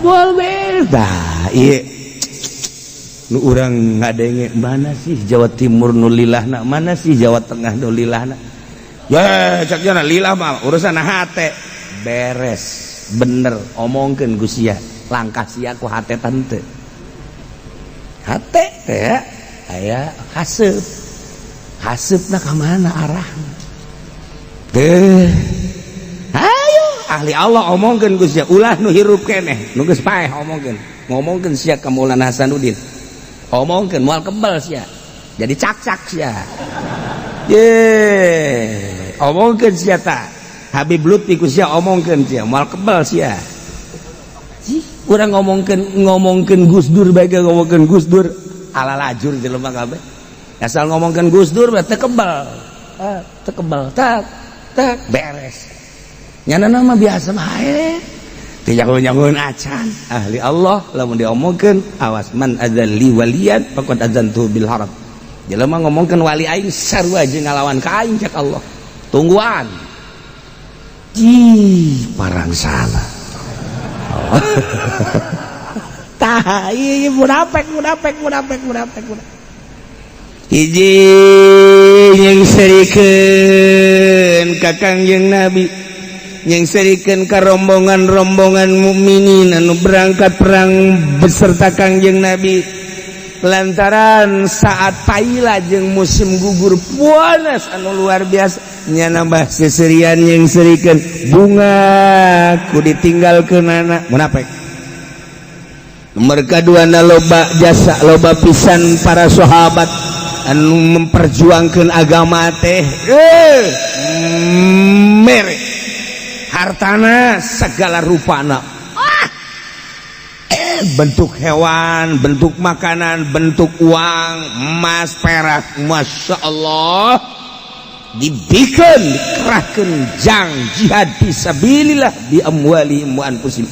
moal beda ieu nu urang ngadenge mana sih Jawa Timur nu lilahna mana sih Jawa Tengah nu lilahna ya cak jana lillah mah urusan hate beres bener omongkeun ku sia langkah sia ku hate tante hate teh aya haseupna ka mana arahna teh ayo ahli Allah omongkeun ku sia ulah nu hirup keneh nu geus paeh ngomongkeun sia ka Maulana Hasanuddin omongkeun moal kebal sia jadi cak-cak sia omongkeun sia ta Habib Lutfi ku sia omongkeun sia moal kebal sia urang ngomongkeun Gus Dur bae ngomongkeun Gus Dur ala lajur jelema kabeh asal ngomongkeun Gus Dur teu kebal tak beres nyanana mah biasa bae teu nyangun acan ahli Allah lamun diomongkeun awas man adzalli waliyan faqad adzantu bil harab jelema ngomongkeun wali aing sarua jeung ngalawan ka aing cak Allah tungguan parang salah tah ieu munafik hiji nyengserikeun ka Kangjeng Nabi nyengserikeun ka rombongan mukminin anu berangkat perang beserta Kangjeng Nabi lantaran saat paila jeung musim gugur panas anu luar biasa nya nambah seserian nyengserikeun bunga ku ditinggalkeun anak munafik nomor kaduana loba jasa loba pisan para sahabat anu memperjuangkeun agama teh mere hartana segala rupana bentuk hewan, bentuk makanan, bentuk uang, emas, perak, masya Allah dibikin, dikerahkan jang jihad fisabilillah bi amwalihim wa anfusihim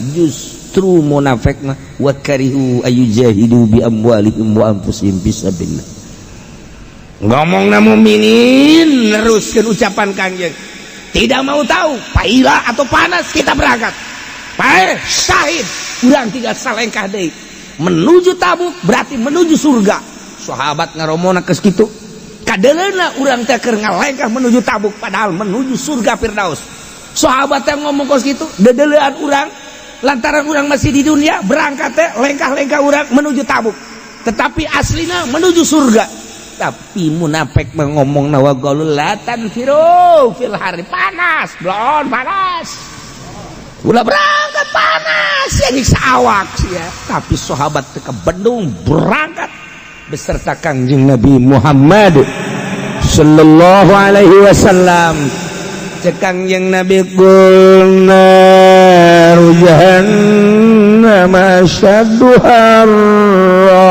Justru munafik mah wa karihu ayujahidu bi amwalihim wa anfusihim fisabilillah. Ngomongna mukminin neruskeun ucapan Kangjeng. Tidak mau tahu paila atau panas kita berangkat. Pae syahid urang tinggal salengkah deui. Menuju Tabuk berarti menuju surga. Sahabat ngaromona geus kitu. Kadeleuna urang teh keur ngalengkah menuju Tabuk padahal menuju surga Firdaus. Sahabat teh ngomong kos kitu, dedelean urang lantaran urang masih di dunia berangkat teh lengkah-lengkah urang menuju Tabuk. Tetapi aslinya menuju surga. Tapi munafik ngomong nawa qaulul la tanfiru fil hari panas, blon panas. Ulah berangkat panas ya nyiksa awak ya. Tapi sahabat teh ke Bandung berangkat beserta Kangjeng Nabi Muhammad sallallahu alaihi wasallam. Cek Kangjeng Nabi qulna jahannam asyaddu harra.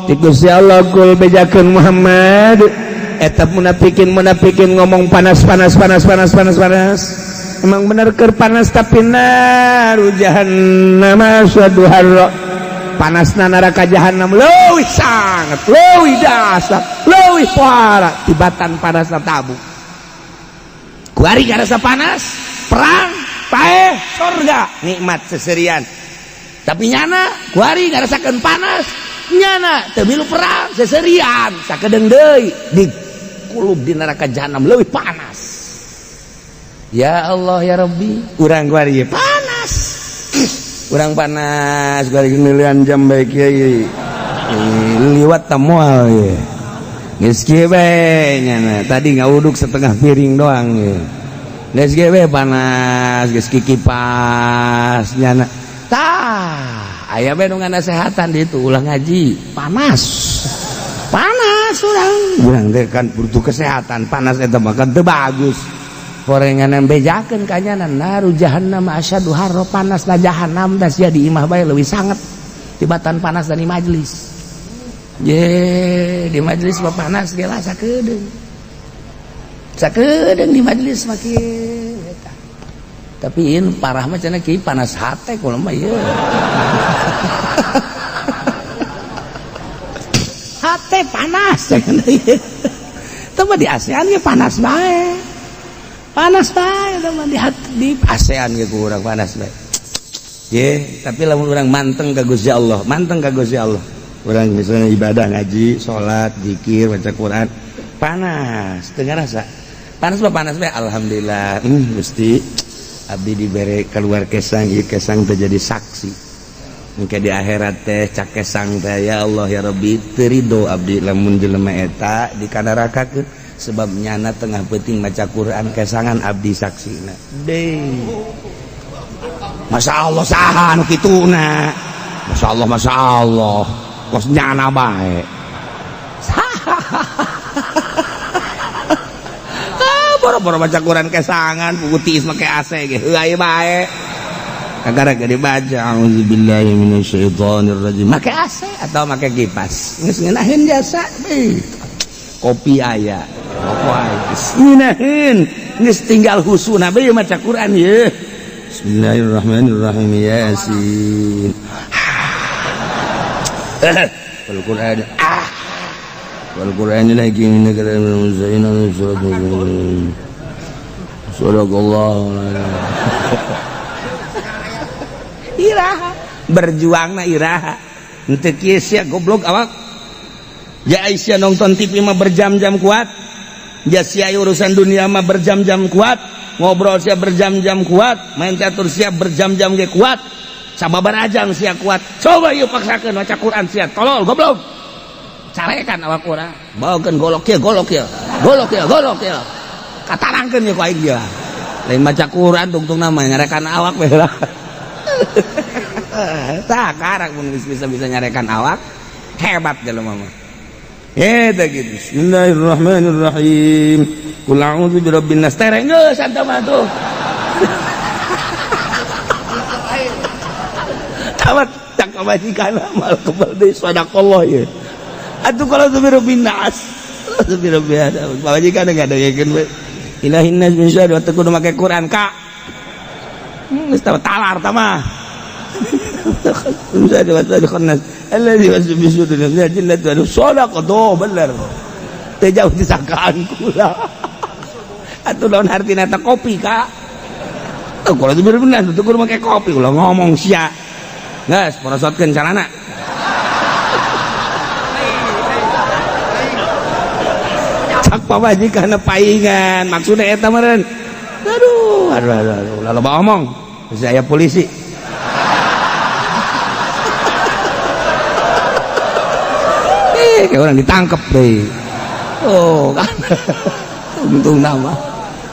Gusti Allah kul bejakeun Muhammad eta munafikin ngomong panas. Emang bener keur panas tapi naru jahannam asyaddu harra. Panasna neraka jahanam leuwih sangat, leuwih dahsyat, leuwih parah tibatan panasna Tabuk. Kuari garasa panas, perang, paeh, surga, nikmat seserian. Tapi nyana kuari ngarasakeun panas, nyana teu milu perang seserian sakedeung deui di kulub di neraka jahanam leuwih panas. Ya Allah ya Rabbi, urang kuari panas. Urang panas kuari ngeulean jam bae kieu. Liwat tamoal ye. Geus kieu bae nyana, tadi ngauduk setengah piring doang ye. Geus kieu bae panas, geus kikipas nyana. Tah aya bae nu nganasehatan di itu ulah ngaji panas urang teh kan butuh kesehatan panas eta mah kan teu bagus porenganan bejakeun kanyanan naru jahannam asyaddu harra panasna jahanam da sia di imah bae leuwih sanget tibatan panas dari majelis ye di majelis mah panas ge lah sakedeung di majelis makin eta. Tapi in parah mah cenah kieu panas hate kulo mah ieu. Hate panas cenah ieu. Teu mah di ASEAN ge panas bae. Panas bae teu mah di ASEAN ge ku urang panas bae. Ye, tapi lamun urang manteng ka Gusti Allah, Urang misalnya ibadah ngaji, salat, zikir, baca Quran, panas, teu ngarasa. Panas bae alhamdulillah. Gusti abdi dibere keluar kesang, ieu kesang teh jadi saksi. Engke di akhirat teh cak kesang teh ya Allah ya Rabbi teu ridho abdi lamun jelema eta dikanarakakeun sebab nyana tengah peuting maca Quran kesangan abdi saksina. Deui. Masyaallah saha nu kituna. Masyaallah. Kos nyana bae. Boro-boro baca Quran kesangan putih make AC ge heuai bae kagara ge dibaca auzubillahi minasyaitonir rajim make AC atau make kipas geus ngeunaheun jasa kopi aya ngeunaheun geus tinggal husuna bae maca Quran ye bismillahirrahmanirrahim yasin Al-Quran Al-Quran lagi negara Zainal Sadaqallah iraha berjuangna iraha henteu kieu sia goblok awak ja Aisyah nonton TV mah berjam-jam kuat ja sia urusan dunia mah berjam-jam kuat ngobrol sia berjam-jam kuat main catur sia berjam-jam ge kuat sababaraha sia kuat coba ieu paksakeun maca Quran sia tolol goblok carekan awak urang bawakeun golok kieu katarangkeun ye ku aing dia lain maca Quran tungtungna mah nyarekan awak we lah tah karak mun bisa nyarekan awak hebat jelema mah eta gitu. Bismillahirrahmanirrahim qul a'udzu birabbin nas tereng geus anta mah tuh tamat tak majikan amal kebal deui sadaqallah ye. Atuh kalau subirubin nas subirubin ada majikan enggak ada yakin we ilahin nas min syarri wa taqulu make Quran ka geus talar tah mah alladzi wasbisu jinnatu aduh sodaq tuh bener teu jauh disangkaan kula atuh naon hartina teh kopi Kak kalau itu bener-bener itu kudu make kopi ulah ngomong sia geus porosotkeun carana cak pamajikan paingan maksudna eta meureun aduh loba omong saya polisi kayak orang ditangkep deh oh kan untung nama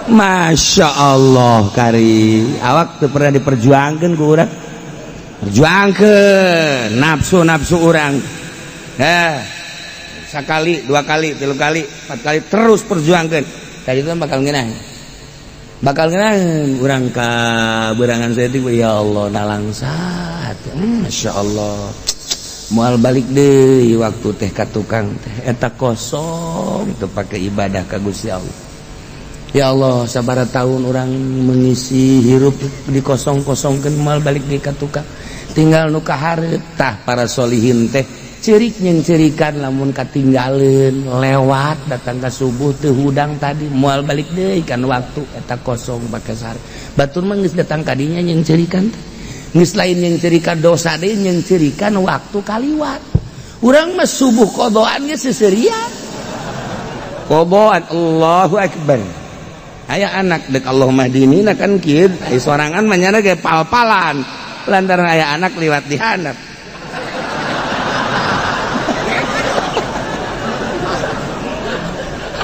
Masya Allah kari awak tuh pernah diperjuangkan ku urang perjuangkan nafsu orang sekali, 2 kali, 3 kali, 4 kali terus perjuangkan tadi itu bakal ngenang orang ka berangan saya tiba ya Allah nalangsat Masya Allah mual balik deh waktu teh ka tukang teh eta kosong itu pakai ibadah ka Gusti Allah ya Allah sabaraha tahun orang mengisi hirup di kosong-kosongkeun mual balik deui ka tukang tinggal nu kahareup tah para solihin teh ceurik nyeung ceurikan lamun katinggaleun lewat datang ka subuh teu hudang tadi mual balik deui kan waktu eta kosong pakai sare batur mah geus datang ka dinya nyeung ceurikan teh geus lain yang cerika dosa deui yang cerikan waktu kaliwat urang mah subuh qodoan geus seserian qodoan Allahu akbar aya anak dek Allahumma dinina kan kieu ai sorangan mah nyana ge pal-palan lantaran aya anak liwat di handap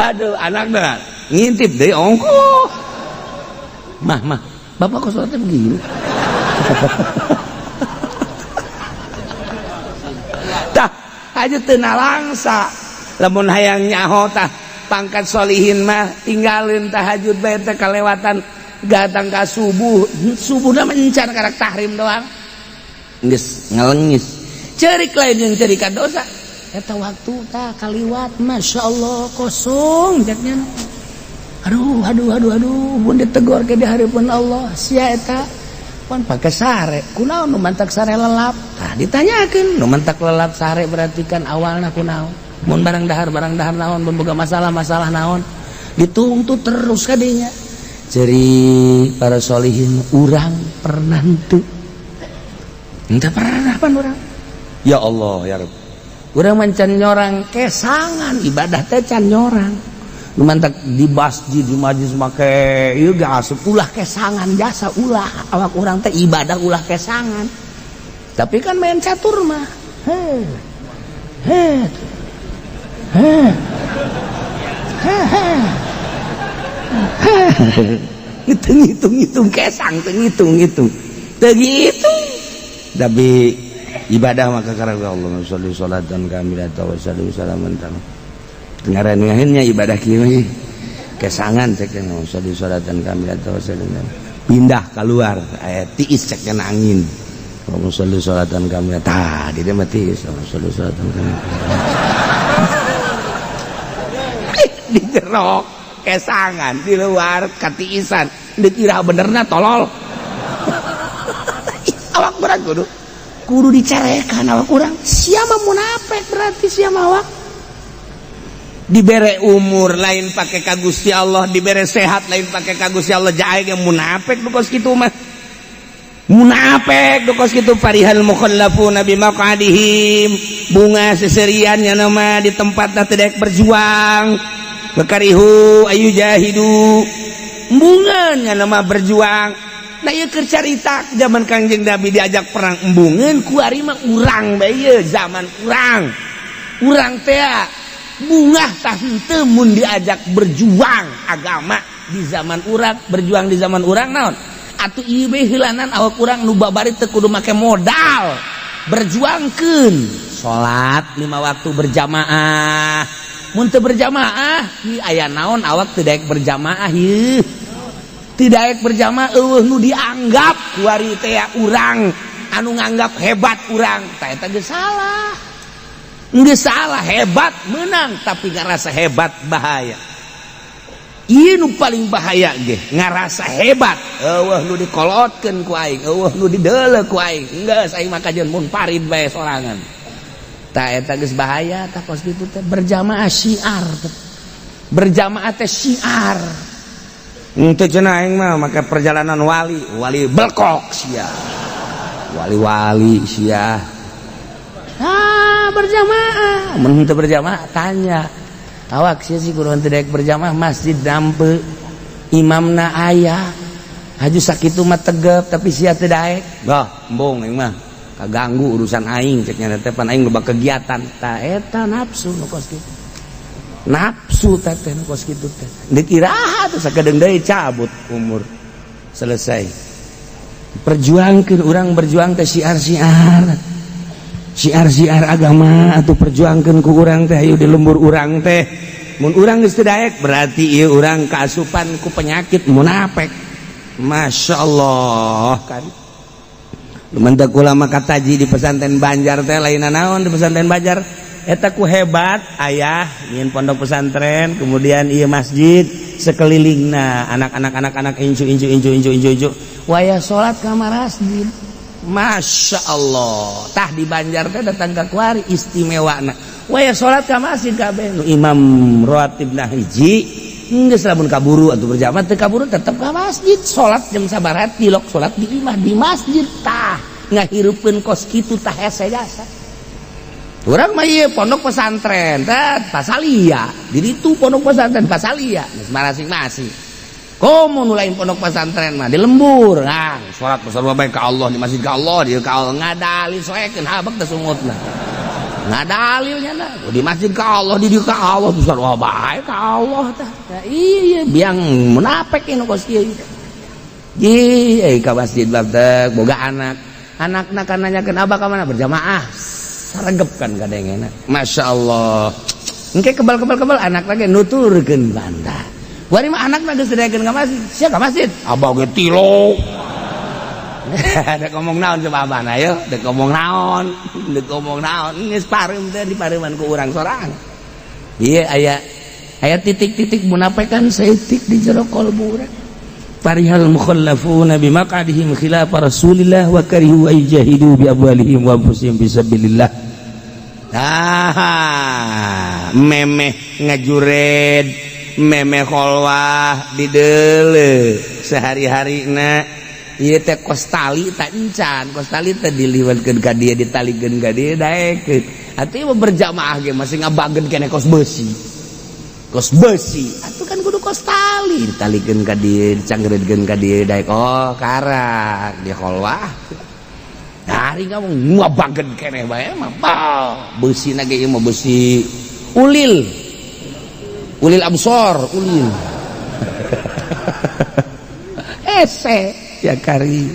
aduh anak dah ngintip deui ongkoh mah bapak kok sholatnya begini tah aja teu nalangsa lamun hayang nyaho tah pangkat solihin mah tinggalin tahajud bae teh kalewatan datang ka subuhna mencar karak tahrim doang geus ngalengis ceurik lain yang cerika dosa eta waktu tah kaliwat Masya Allah kosong jaknya aduh mun ditegor ke di hareupeun Allah sia eta pan pake sare kunaon nu mantak sare lelap tah ditanyakeun nu mantak lelap sare berarti kan awalna kunaon mun barang dahar naon mun boga masalah naon ditungtu terus ka dinya ceri para solihin urang pernah henteu pernah pan urang ya Allah ya Rabb urang mancan nyorang kesangan ibadah teh can nyorang nu mantak di masjid di majlis make ieu ge asup ulah kesangan jasa ulah awak urang teh ibadah ulah kesangan tapi kan main catur mah ngitung kesang teh ngitung teu gitu tapi ibadah maka karena Allah sholli sholatan kamilatan wa salaman taala ngaran-ngarannya ibadah kieu kesangan cek cenah sholli sholatan kamilatan wa salaman pindah keluar aya tiis cek cenah angin wa sholli sholatan kamilatan tah di dieu mah tiis sholli sholatan kamilatan di jero kesangan di luar katiisan dikira benerna tolol awak urang kudu dicarekan awak urang sia mah munafik berarti sia mah awak dibere umur lain pakai ka Gusti Allah dibere sehat lain pakai ka Gusti Allah jae ge munafik dukos kitu mah munafik dukos kitu farihal mukhallafuna bimaqadihim bunga seserian nya nama di tempatna teu daek berjuang bakarihu ayu jahidu embungeun nya nama berjuang da ieu keur carita zaman Kangjeng Nabi diajak perang embungeun ku ari mah urang bae ieu zaman urang teh bungah tah henteu mun diajak berjuang agama di zaman urang berjuang di zaman urang naon atuh ieu bae heulanan awak urang nu babari teu kudu make modal berjuangkeun salat 5 waktu berjamaah mun teu berjamaah aya naon awak teu daek berjamaah ieu teu daek berjamaah eueuh nu dianggap ku ari teh urang anu nganggap hebat urang tah eta geus salah nggak salah hebat menang tapi nggak rasa hebat bahaya ieu paling bahaya ge ngarasa hebat eueuh nu dikolotkeun ku aing eueuh nu dideuleuh ku aing geus aing mah kajeun mun parid bae sorangan tah eta geus bahaya tah kos kitu teh berjamaah syiar teh berjamaah teh syiar teu cenah aing mah make perjalanan wali belkok sia wali sia berjamaah mun teu berjamaah tanya awak sia sih kudu teu daek berjamaah masjid dampe imamna aya haju sakitu mah tegep tapi sia teu daek bah embung aing mah kaganggu urusan aing cek nya teh pan aing loba kegiatan tah eta nafsu nu kos kitu nafsu teh nu kos kitu teh deuk iraha teh sakedeung deui cabut umur selesai perjuangkeun urang berjuang teh syiar-syiar agama atau perjuangkan ku urang teh ayo di lembur urang teh mun urang geus teu daek berarti ieu urang kaasupan ku penyakit munafik masyaallah kan lumantak ulama kataji di pesantren Banjar teh lain naon di pesantren Banjar eta ku hebat ayah nyin pondok pesantren kemudian ieu masjid sekelilingna anak-anak incu waya salat ka masjid. Masya Allah tah di Banjar teh datang ka kuari istimewa na waya sholat ka masjid kabeh nu imam rawatibna hiji geus lamun kaburu atuh berjamaah teu kaburu tetep ka masjid sholat jam sabaraha tilok sholat di imah di masjid tah ngahirupkeun kos kitu tah hese jasa urang mah ieu pondok pesantren teh Pasalia di ditu pondok pesantren Pasalia geus masing-masing komo nu lain pondok pesantren mah di lembur nah salat bersama bae ka Allah di masjid ka Allah di ka Allah ngadalil soekeun habek teh sungutna ngadalilnya na di masjid ka Allah di dieu ka Allah besar wah bae ka Allah tah nah, iya biang munafik nu kos kieu ka masjid babtek boga anakna kan nanyakeun abah ka mana berjamaah saregep kan kadengena masyaallah engke kebal anak lagi nuturkeun banda wari mah anakna geus daekeun ka masjid sia ka masjid abah ge tilo dek ngomong naon coba abah na yeuh dek ngomong naon geus pareum teh dipareuman ku urang sorangan ieu aya titik-titik munafikan seutik di jero qalbu urang farihal mukhallafuna bimaqadihim khilaf Rasulillah wa karihu ayjahidu bi amwalihim wa anfusihim fisabilillah memeh ngajured memeh kholwah dideuleuh sehari-harina ieu teh kos tali tak encan kos tali teh diliwatkeun ka dieu ditalikeun ka dieu daekeun atuh mah berjamaah ge masih ngabageun keneh kos besi atuh kan kudu kos tali ditalikeun ka dieu dicanggereudkeun ka dieu daek oh karak di kholwah hari kamu ngabageun keneh bae mah besina ge ieu mah besi ulil absor ulil ese ya kari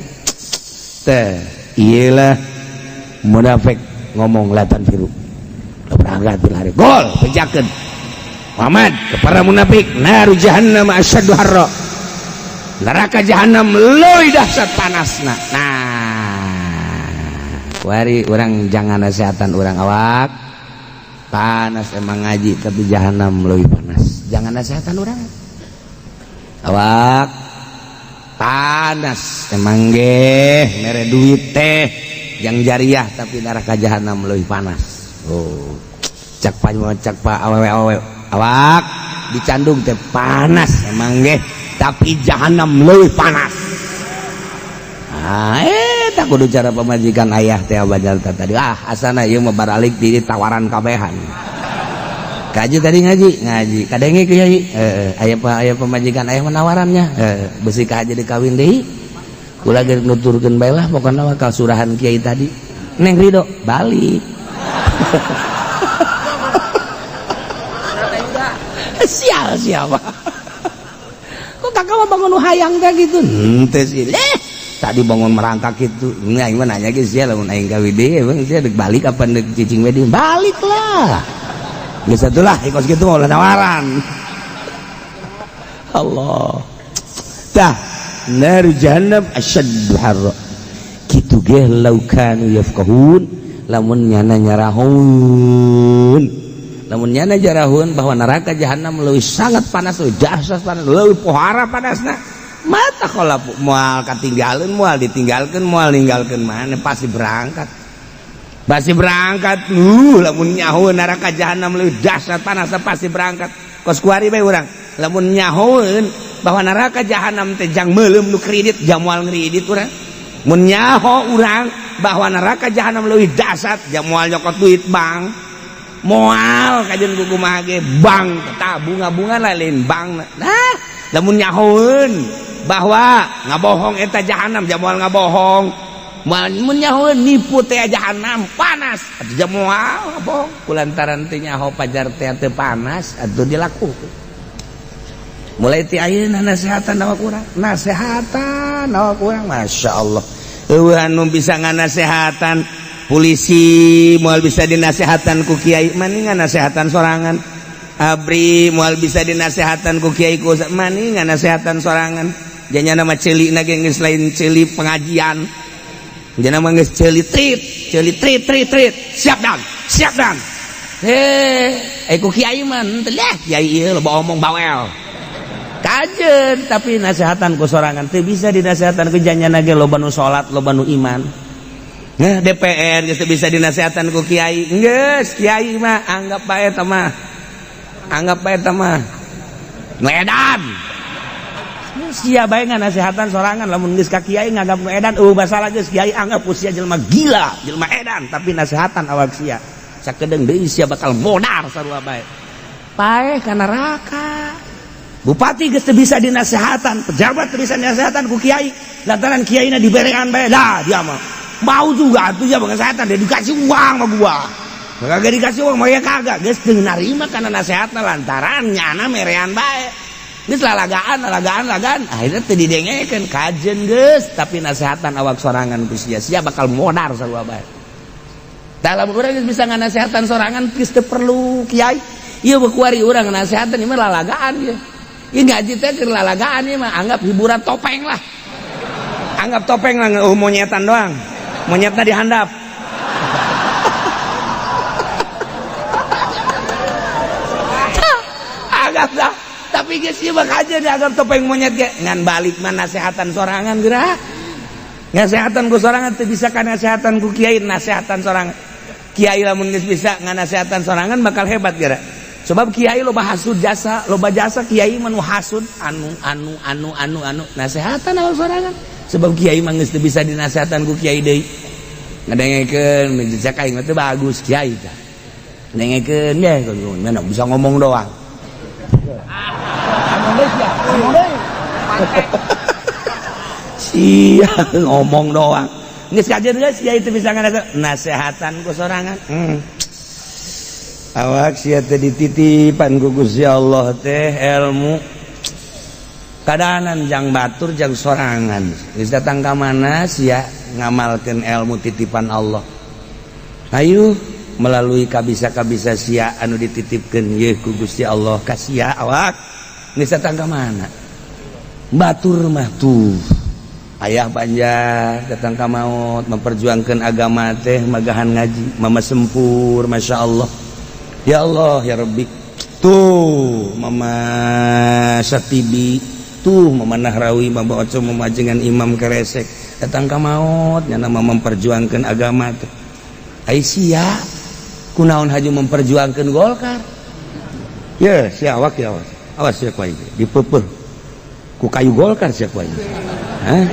teh iyalah munafik ngomong latan biru berangkat berlari gol pejakeun Muhammad kepada munafik naru jahannam asyaddu harra neraka jahanam leuwih dahsyat panasna nah wari urang jangan nasihatan urang awak panas emang ngaji tapi jahanam lebih panas jangan nasihatan orang awak panas emang ge mere duit teh yang jariah tapi neraka jahanam lebih panas oh cak pa awewe awak dicandung teh panas emang ge tapi jahanam lebih panas tak kudu cara pemajikan ayah teh abajal tadi asana ieu mah baralik di tawaran kabehan kaji tadi ngaji kadenge kiai aya pemajikan ayah menawarannya besi ka jadi kawin deui ulah ge nuturkeun bae lah pokona mah kasurahan kiai tadi neng Ridho balik siapa kok kakak mah bangun nu hayang teh gitu henteu sih tadi bangun merangkak itu aing mah nanya ge sia lamun aing ka WD emang sia deuk balik apa deuk cicing WD balik lah geus atulah ikos kitu mah nawaran Allah tah nar jahannam asyaddu harra kitu ge law kanu yafqahun lamun nyana nyarahun lamun nyana jarahun bahwa neraka jahanam leuwih sangat panas, leuwih dahsyat panas, leuwih pohara panasna. Mata kalau moal katinggalkeun, moal ditinggalkeun, moal ninggalkeun mana pasti berangkat. Pasti berangkat. Lamun nyahoeun neraka jahanam leuwih dahsyat panasna pasti berangkat. Kos kuari bae urang. Lamun nyahoeun bahwa neraka jahanam teh jang meuleum nu kredit, jang moal ngredit urang. Mun nyaho urang bahwa neraka jahanam leuwih dahsyat, jang moal nyokot duit bang. Moal kajeun kumaha ge bang, tah bunga-bunga lain bang. Nah, lamun nyahoeun bahwa ngabohong eta jahanam, jang moal ngabohong. Mun nyahoeun nipu teh jahanam panas, atuh jang moal ngabohong. Kulantaran teh nyaho pajar teh teu panas, atuh dilakukeun. Mulai ti ayeuna nasehatan awak urang, nasehatan awak urang, masya Allah. Eueuh anu bisa nganasehatan polisi, moal bisa dinasehatan ku kiai, mani nganasehatan sorangan. Abri moal bisa dinasehatan ku kiai ku mani nganasehatan sorangan. Janya nama ceuli na ge geus lain ceuli pengajian. Jana mah geus ceuli trit. Siap dan. Ku kiai mah teh kiai ieu loba omong bawel. Kajen tapi nasihatan ku sorangan teu bisa dinasihatan ku janyana ge loba nu salat, loba nu iman. Nah, DPR geus teu bisa dinasihatan ku kiai. Geus kiai mah anggap bae eta mah. Anggap bae eta mah nu edan. Sia bae nganasihatan sorangan lamun geus ka kiai nganggap nu edan, basalah geus kiai anggap sia jelema gila, jelema edan, tapi nasihatan awak sia. Sakedeung deui sia bakal modar sarua bae. Paeh ka neraka. Bupati geus teu bisa dinasehatan, pejabat teu bisa dinasehatan ku kiai, lantaran kiaina diberean bae dah dia mah. Mau juga atuh ya ngasehatan, dia dikasih uang mah gua. Kagak dikasih uang mah ya kagak, geus teu narima kana nasehatna lantaran nyana merean bae. Geus lalagaan, akhirnya teu didengekeun kajen geus, tapi nasehatan awak sorangan ku sia-sia bakal modar sarua bae. Tah lamun urang geus bisa nganasehatan sorangan geus teu perlu kiai. Ieu bekuari urang ngasehatan ieu mah lalagaan ieu. Ini ngaji teh keur lalagaan ieu mah, anggap hiburan topeng lah. Anggap topeng lah monyetan doang. Monyetna dihandap. Anggap dah. Tapi geus ieu mah kajen dianggap topeng monyet ge. Ngan balik mah nasehatan sorangan geura. Nasehatan ku sorangan teu bisa ka nasehatan ku kiai, nasehatan sorangan. Kiai lamun geus bisa nganasehatan sorangan bakal hebat geura. Sebab kiai loba hasud jasa, loba jasa kiai mah nu hasud anu nasehatan awak sorangan. Sebab kiai mah geus teu bisa dinasehatan ku kiai deui. Ngadengekeun menjejak aing teh bagus kiai tah. Dengekeun ye mana bisa ngomong doang. Ngomong deui. Sia ngomong doang. Geus kajen geus kiai teu bisa ngasehatan ku sorangan. Awak sia teh dititipan ku Gusti Allah teh ilmu kadahanan jang batur jang sorangan geus datang ka mana sia ngamalkeun ilmu titipan Allah. Ayo melalui kabisa-kabisa sia anu dititipkeun ye ku Gusti Allah ka sia awak geus datang ka mana batur mah tuh ayah banjar datang ka maut memperjuangkeun agama teh magahan ngaji mama sempur masya Allah. Ya Allah ya Rabbi, tuh Mama Satibi, tuh Mama Nahrawi, Mama Oco, Mama Jengan Imam Keresek datang ka maut nya nama memperjuangkan agama teh. Aisyah kunaon haju memperjuangkan Golkar. Ya si awak ya awas sia kuai dipeupeul ku kayu Golkar sia kuai. Hah?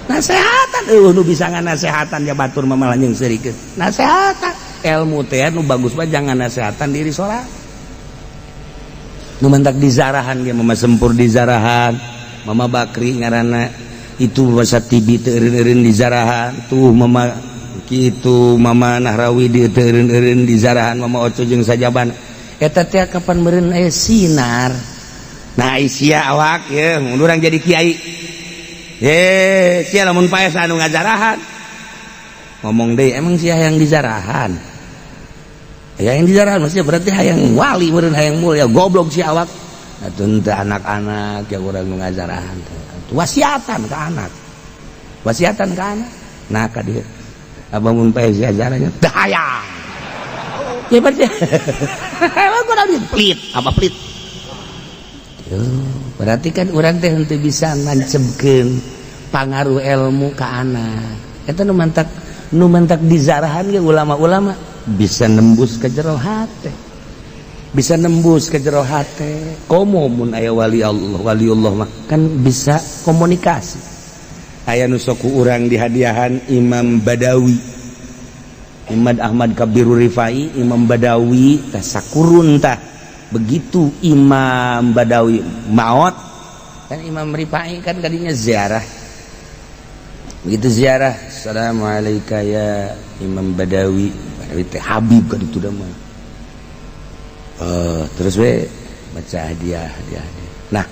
Nasehatan nu bisa nganasehatan ya batur mah malah jeung seurikeun. Nasehatan ilmu teh nu bagus mah jangan nasehatan diri sorangan. Nu mentak dizarahan ge Mama Sempur dizarahan, Mama Bakri ngaranna itu Masa Tibi teu eureun-eureun dizarahan, tuh Mama kitu Mama Nahrawi di teu eureun-eureun dizarahan, Mama Oco jeung sajaban. Eta teh kapan meureun aya sinar. Nah sia awak ye mun urang jadi kiai. Sia lamun paes anu ngajarahan. Ngomong deui emang sia hayang dizarahan. Hayang dizarahan maksudnya berarti hayang wali meureun hayang mulia goblok si awak. Atuh teh anak-anak yang urang nu ngajarahan teh. Wasiatan ka anak. Wasiatan ka anak. Nah ka dieu. Abang mun paes ajarannya teu hayang. ya berarti pelit apa pelit. Berarti kan orang teh henteu bisa ngancemkeun pangaruh ilmu ke anak. Eta nu mantak dizarahan ge ulama-ulama bisa nembus ke jero hate. Bisa nembus ke jero hate. Komo mun aya waliullah mah kan bisa komunikasi. Aya nu sok ku urang dihadiahan Imam Badawi. Imam Ahmad Kabirur Rifai, Imam Badawi tah sakurun tah. Begitu Imam Badawi maot kan Imam Rifai kan kadinya ziarah. Begitu ziarah, assalamualaikum ya Imam Badawi. Badawi teh Habib kan itu dah mah. Terus we baca hadiah. Nah,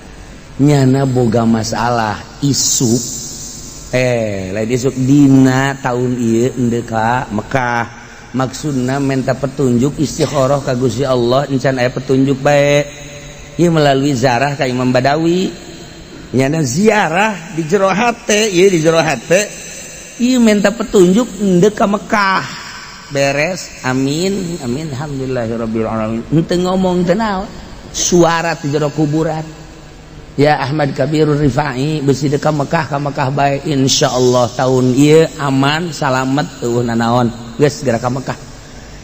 nyana boga masalah isuk lain isuk dina tahun ieu endeu ka Mekah. Maksudna minta petunjuk istikharah ka Gusti Allah encan aya petunjuk bae. Ieu melalui ziarah ka Imam Badawi. Nyana ziarah di jero hate, ieu di jero hate. Ieu minta petunjuk endeu ka Mekah. Beres, amin, amin, alhamdulillahirabbil alamin. Henteu ngomong teu naon. Suara di jero kuburan. Ya Ahmad Kabirur Rifai besi ka Mekah bae insyaallah tahun ieu aman salamet eueuh nanaon geus segera ka Mekah.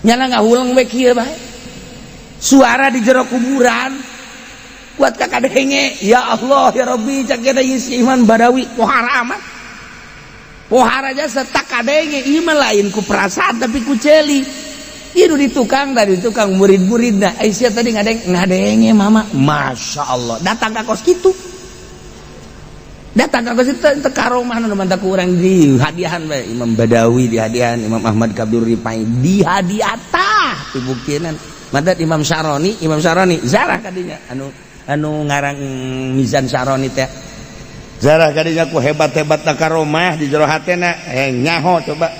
Nyana ngahulang we kieu bae. Suara di jero kuburan buat kakadenge ya Allah ya Rabbi cak kita isi Iman Badawi pohara amat. Pohara jasa tak kadenge ieu mah lain ku perasaan tapi ku ceuli. Ieu di tukang murid-muridna Aisyah tadi ngadenge mama Masya Allah datang ke kos kitu teu karomah nu mantak urang di hadiahan bae Imam Badawi di hadiahan Imam Ahmad Kabir Rifai di hadiatah dibuktinan mantat Imam Syaroni zarah kadinya anu ngarang Mizan Syaroni teh zarah kadinya ku hebat-hebatna karomah di jero hatena nyaho coba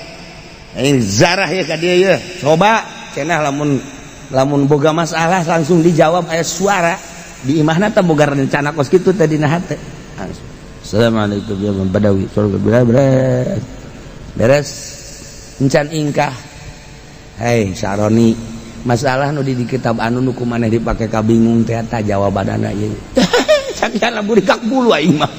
zarah ya ka dieu ye coba cenah lamun boga masalah langsung dijawab aya suara di imahna teh boga rencana kos kitu teh dina hate. Assalamualaikum ya Imam Badawi beres encan ingkah hei Syaroni masalah nu di kitab anu nu kumaneh dipake kabingung teh eta jawabanana ieu sakian lamun dikak bulu aing mah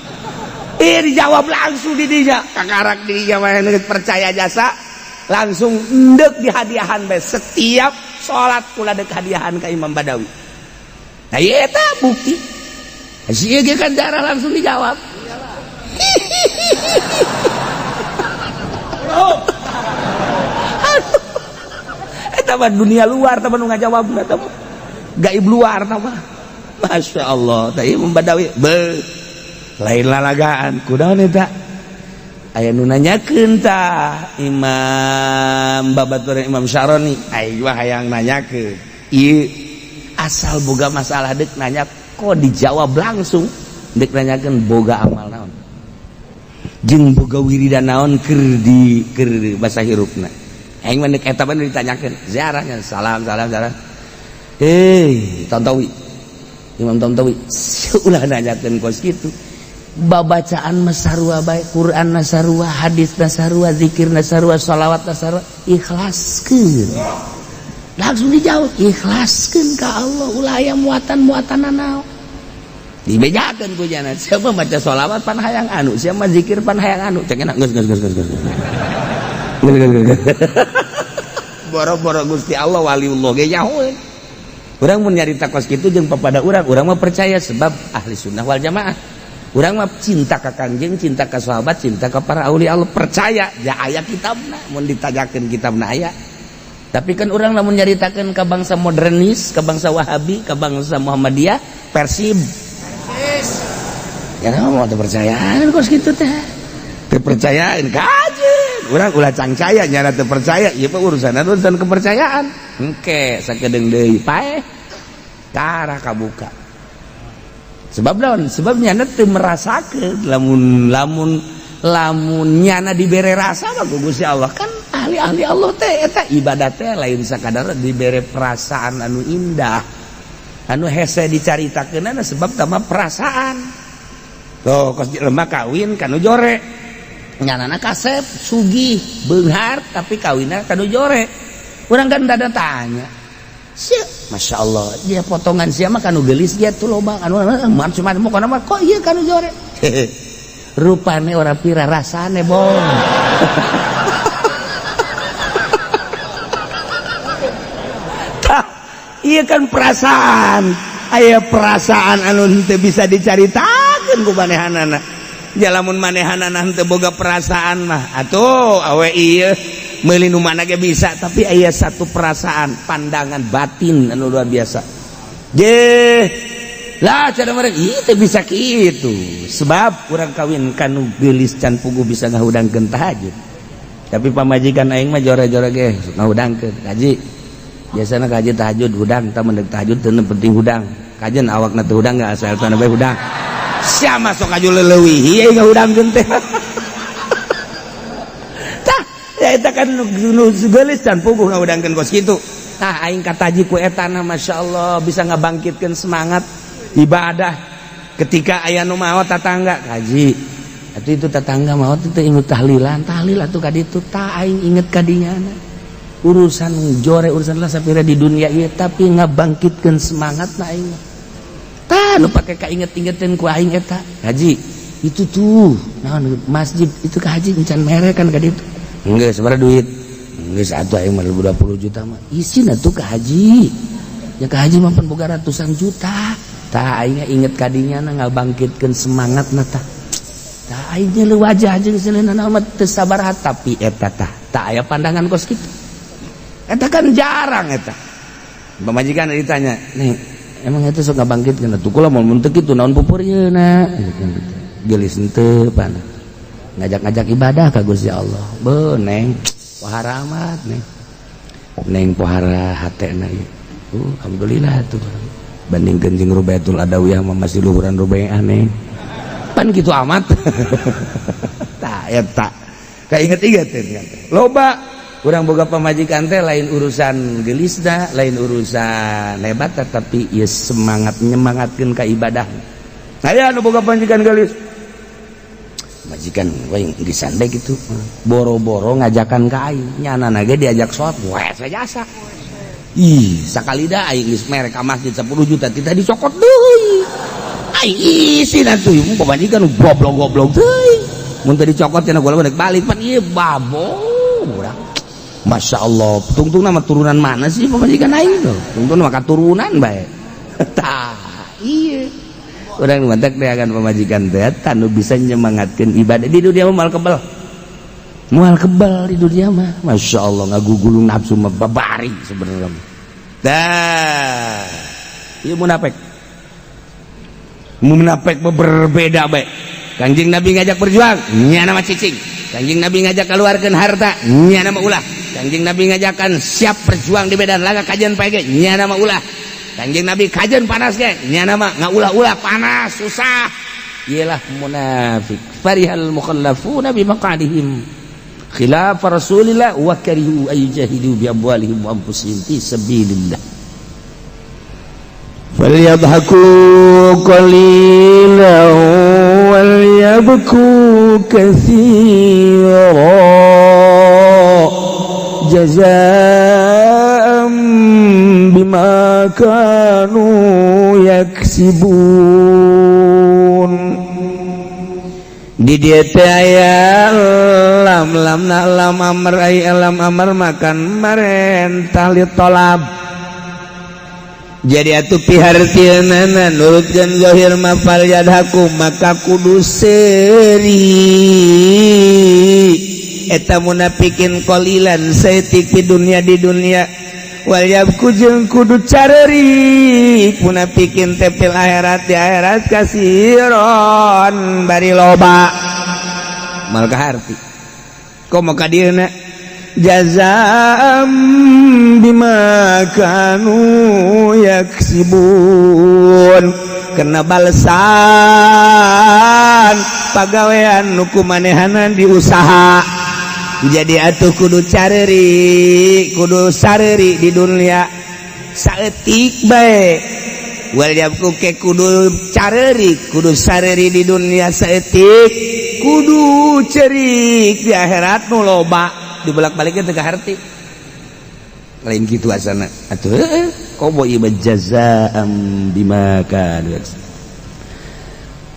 dijawab langsung di dinya kakarak di dinya mah percaya jasa langsung endek di hadiahan bae setiap salat kula dek hadiahan ka Imam Badawi. Nah ieu eta bukti. Si ieu kan cara langsung dijawab. Eta mah dunia luar teh nu ngajawabna teh gaib luar teh mah. Masya Allah, tah Imam Badawi lain lalagaan kunaon eta? Aya nu nanyakeun tah Imam babaturan Imam Syaroni aya mah hayang nanyakeun ieu asal boga masalah deuk nanya kok dijawab langsung deuk nanyakeun boga amal naon jeung boga wiridan naon keur basa hirupna aing mah deuk eta mah ditanyakeun ziarahnya salam Tontowi Imam Tontowi ulah nanyakeun kos kitu babacaan masarua baik Quran nasarua hadis nasarua zikir nasarua salawat nasarua ikhlaskeun langsung dijawab ikhlaskeun ka Allah ulah aya muatan-muatan naon dibejakeun ku jana siapa maca salawat pan hayang anu siapa zikir pan hayang anu cekna geus boro-boro Gusti Allah waliullah ge nyaho urang mun nyarita kos kitu jeung papada urang mah percaya sebab ahli sunnah wal jamaah. Urang mah cinta ka Kangjeng, cinta ka sahabat, cinta ka para aulia Allah, percaya ya aya kitabna mun ditajakeun kitabna aya. Tapi kan urang lamun nyaritakeun ka bangsa modernis, ka bangsa Wahabi, ka bangsa Muhammadiyah, Persib. Ya mau teu percayaan kos kitu teh. Teu percayaan kajeun. Urang ulah cangcaya nyana teu percaya, ieu mah urusan kepercayaan. Engke sakedeung deui paeh. Tara kabuka. Sebab naon? Sebab nyana teu merasakeun lamun nyana dibere rasa mah ku Gusti Allah kan ahli-ahli Allah teh eta ibadat teh lain sakadar dibere perasaan anu indah. Anu hese dicaritakeunana sebab tama perasaan. Tuh kos jelema kawin kanu jore. Nyanana kasep, sugih, beunghar tapi kawinna kanu jore. Urang kan dada tanya. Masya Allah dia potongan siapa kanu gelis dia tuh loba kanu cuma mau kana kok iya kanu jore rupane orang pira rasane bong iya kan perasaan aya perasaan anu henteu bisa dicaritakeun ku manehanana jalamun manehanana henteu boga perasaan mah atuh awe ieu meuli nu mana ge bisa tapi aya satu perasaan pandangan batin anu luar biasa ge lah cara mereka ieu teh bisa kitu sebab urang kawin kanu geulis can puguh bisa ngahudangkeun tahajud tapi pamajikan aing mah jore-jore ge ngahudangkeun kaji biasana kaji tahajud hudang tah mendek tahajud teu penting hudang kajen awakna teu hudang enggak asal teu bae hudang sia masuk kaju leuwih ieu ngahudangkeun teh tah ya eta kan nu geulis can puguh ngahudangkeun kos kitu tah aing kataji ku etana masyaallah bisa ngabangkitkeun semangat ibadah ketika aya nu maot tatangga kaji atuh itu tatangga maot teh inget tahlilan tahlil atuh ka ditu tah aing inget ka dinyana urusan jore urusan lah sapira di dunia ieu tapi ngabangkitkeun semangat na aing tah nu pake kainget-ingetin ku aing eta haji itu tuh naon masjid itu ka haji encan mere kan ka ditu geus sabaraha duit geus atuh aing mah 20 juta mah isin atuh ka haji ya ka haji mah pun boga ratusan juta tah aing inget ka dinya na ngabangkitkeun semangatna tah aing leuwih wajah jeung seleunana mah teu sabaraha tapi eta tah aya pandangan kos kitu eta kan jarang eta pamajikan ditanya nih emang eta sok ngabangkitkeun atuh kula mun teu kitu naon pupur yeuna geulis henteu pan ngajak-ngajak ibadah ka Gusti Allah beuh neng pohara amat neng pohara hatena ieu alhamdulillah tuh bandingkeun jeung Rubaitul Adawiyah mah masih luhuran Rubaiah neng pan kitu amat tah eta kainget-ingetin loba urang boga pamajikan teh lain urusan geulisna lain urusan hebat tapi ieu semangat nyemangatkeun ka ibadah aya anu boga pamajikan geulis majikan we geus sande kitu boro-boro ngajakan ka aing nyanana ge diajak salat we jasa ih sakali da aing geus mere ka masjid 10 juta kita dicokot deui aing isin atuh mun pamajikan goblok-goblok teuing mun teu dicokot cenah gua balik pan ieu babo urang Masya Allah, tungtung nama turunan mana sih pamajikan aing tuh? Tungtung nama katurunan bae. Tah, iya. Orang mantek teh akan pamajikan teh tanu bisa nyemangatkeun ibadah di dunia mah moal kebal di dunia mah. Masya Allah ngagugulung nafsu mah babari sebenarnya. Dah, ieu munafik berbeda bae. Kanjeng Nabi ngajak berjuang, nya nama cicing. Kanjeng Nabi ngajak keluarkan harta, nya nama ulah. Kanjeng Nabi ngajakan siap berjuang di medan laga kajian page nya nama ulah. Kanjeng Nabi kajian panas ge nya nama ngaulah-ulah panas susah ialah munafik farihal mukhallafuna bi maqadihim khilaf Rasulillah wa karihu ayjahidu bi amwalihim wa anfusihim fi sabilillah falyadhaku qalilan wal yabku katsiran jazaa'an bima kanu yaksibun di dieu teh aya lam amr ai lam amr makan marentah li talab jadi atuh pihartieunana nurutkeun zahir mafal yadhaku maka kudu seuri eta munafikin qalilan saeutik di dunia wal yabku jeung kudu careurik munafikin tepil akhirat di akhirat kasiron bari loba mal kaharti komo ka dieuna jazaam bima kanu yaksibun kena balesan pagawean nu kumanehanan di usaha jadi atuh kudu careurik kudu sareurik di dunia saeutik bae wal yabku ke kudu careurik kudu sareurik di dunia saeutik kudu cerik di akhirat nu loba dibolak-balikkeun teu kaharti lain gitu asana atuh kobo ieu jazaa'an bima kanu.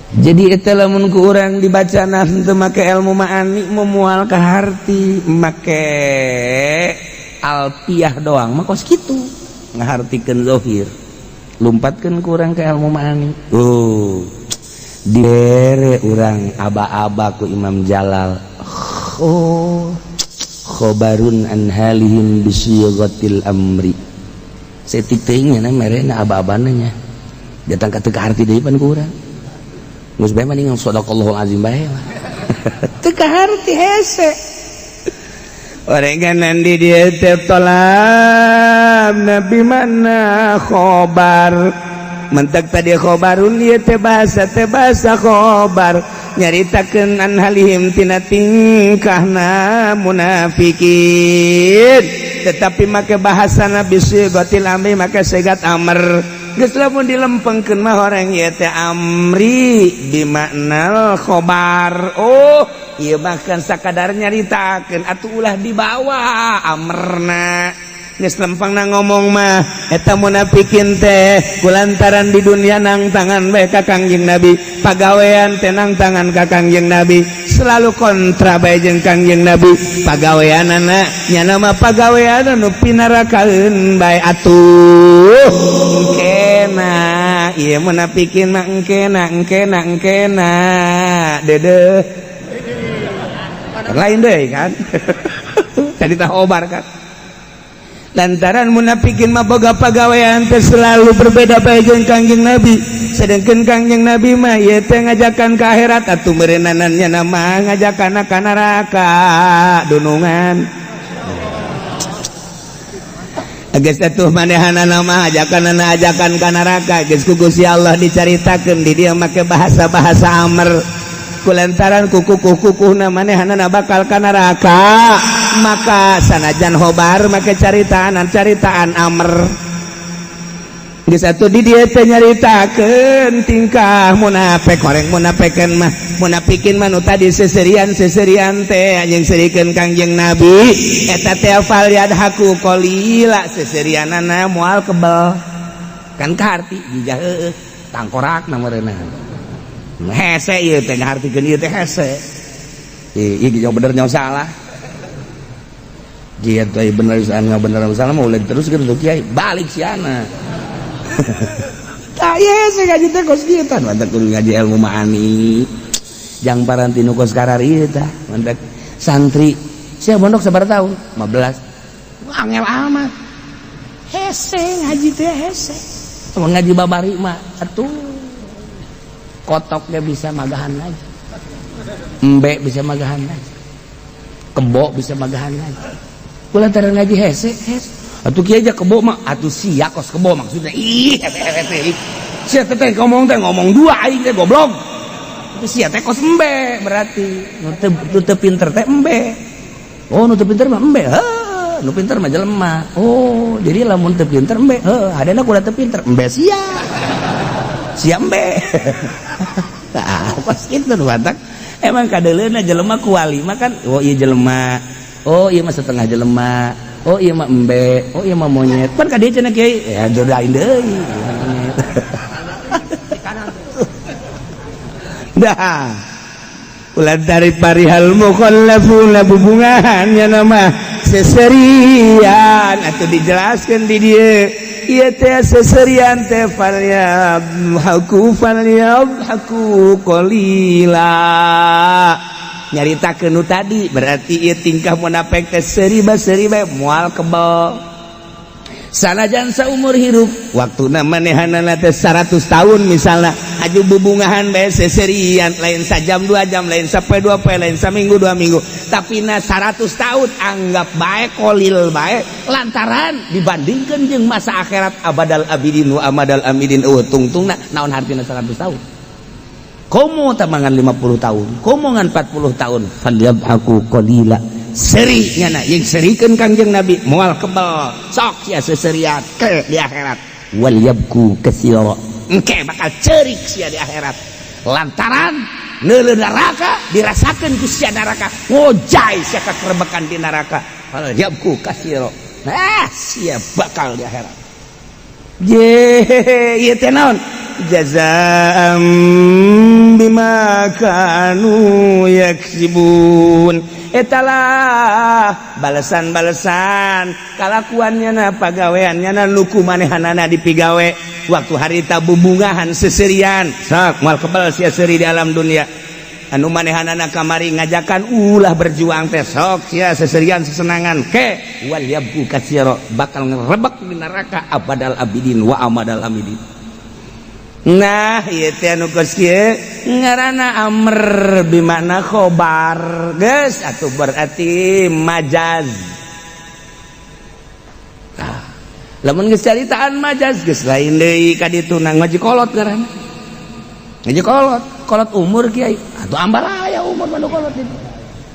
Jadi eta lamun ku urang dibacana teu make ilmu ma'ani memual ka harti, make alfiah doang mah kos kitu ngahartikeun zahir. Lumpatkeun ku urang ka ilmu ma'ani. Dire urang aba-aba ku Imam Jalal. Khobarun an halihim bisyighatil amri. Setik teuing nya merena aba-abana nya. Datang ka teu ka harti deui pan ku urang. Geus bae mending sadaqallahul azim bae mah. Teu ka harti hese. Orengan di dia teh tolab nabi mana khobar. Mentek tadi khobarun dia teh bahasa khobar. Nyaritakeun an halihim tina tingkahna munafikin. Tetapi make bahasana bisyighatil amri make segat amr. Geus lamun dilempengkeun mah orang ieu teh amri bimakna khobar. Ieu bahkan sakadar nyaritakeun atuh ulah dibawa amrna. Geus lempengna ngomong mah eta munafikin teh kulantaran di dunia nang tangan bae ka Kangjeng Nabi, pagawean teh nang tangan ka Kangjeng Nabi, selalu kontra bae jeung Kangjeng Nabi. Pagaweanana nya mah pagawean anu pinarakaeun bae atuh. Engkena ieu munafikin mah engkena dedeuh. Lain deui kan. Tadi tah obar kan. Lantaran munafikin mah boga pagawean teh selalu berbeda bae jeung Kangjeng Nabi. Sedengkeun Kangjeng Nabi mah ieu teh ngajakan ka akhirat atuh meureunana nama ngajakan ka neraka dunungan. Geus atuh manehanana mah ajakan ka neraka geus ku Gusti Allah dicaritakeun di dieu make bahasa-bahasa amr. Kulantaran kukuh-kukuhna manehanana bakal ka neraka, maka sanajan hobar make caritaan amr. Geus atuh di dieu teh nyaritakeun tingkah munafik. Horeng munafikin mah nu tadi seserian teh anjeun serikeun Kangjeng Nabi eta teh fal yadhaku qalila seserianana moal kebal kan kaharti dijah tangkorakna meureunna. Hese ieu teh ngahartikeun ieu teh hese. Ieu nya bener nya salah. Jieu teh bener nya bener salah mah ulah teruskeun tuh kiai balik siana. Tah ieu hese ngaji teh kos kieu tah mantep kudu ngaji ilmu ma'ani. Jang paranti nu kos karar ieu tah mantep santri. Sia pondok sabar tahun? 15. Angel amat. Hese ngaji teh hese. Mun ngaji babari mah atuh kotok dia bisa magahan lagi, embe bisa magahan lagi, kebo bisa magahan lagi. Kulantaran ngaji hese, atuh kieu aja kebo mah, atuh sia kos kebo maksudnya. Hese. Sia teh ngomong dua aing teh goblok. Itu sia teh kos embe berarti. Nu teu pinter teh embe. Nu teu pinter mah embe. Nu pinter mah jelema. Jadi lamun teu pinter embe. Hadena kudu teu pinter embe sia. Siambe. Tah, pas kitu batak. Emang kadeuleuna jelema kuali mah kan, ieu jelema. Ieu mah setengah jelema. Ieu mah embe. Ieu mah monyet. Pan ka dieu cenah kiai, ya jodoain deui. Dah. Ulah dari parihal mukhallafuna bubungannya nama seserian atuh dijelaskeun di dieu. Ieu teh seserian teh falyabhaku qalila. Nyaritakeun nu tadi berarti ieu tingkah munafik teh seri-ba moal kebal. Sanajan saumur hirup waktuna manehanana teh 100 tahun misalna aju bubungahan bae seserian lain sajam 2 jam lain sapoe 2 poe lain saminggu 2 minggu tapi na 100 tahun anggap bae kolil bae lantaran dibandingkeun jeung masa akhirat abadal abidin wa amadal amidin tungtungna naon hartina 100 tahun komo tamangan 50 tahun komo ngan 40 tahun falyabhaku qalila seri nyana yang serikeun Kangjeng Nabi moal kebal sok sia seserian ke di akhirat wal yabku katsira engke bakal ceurik sia di akhirat lantaran neuleuh neraka dirasakeun ku sia neraka ngojay sia kakerbekan di neraka wal yabku katsira siap bakal di akhirat. Ieu teh naon? Jazaa'an bima kanu yaksibun. Etalah balasan-balasan kalakuannya na pagaweannya na nuku manehanana dipigawe waktu harita bubungahan seserian sak moal kebal sia seuri di alam dunia anu manehanana kamari ngajakan ulah berjuang teh sok sia seserian sesenangan ke wal yabku katsira bakal ngerebek di neraka abadal abidin wa amadal amidin. Nah ieu teh anu geus kieu ngaranna amr bimakna khobar geus atuh berarti majaz. Nah, lamun geus caritaan majaz geus lain deui ka ditu nang ngaji kolot ngaranna. Ngaji kolot umur kiai atuh ambal aya umur manu kolot itu.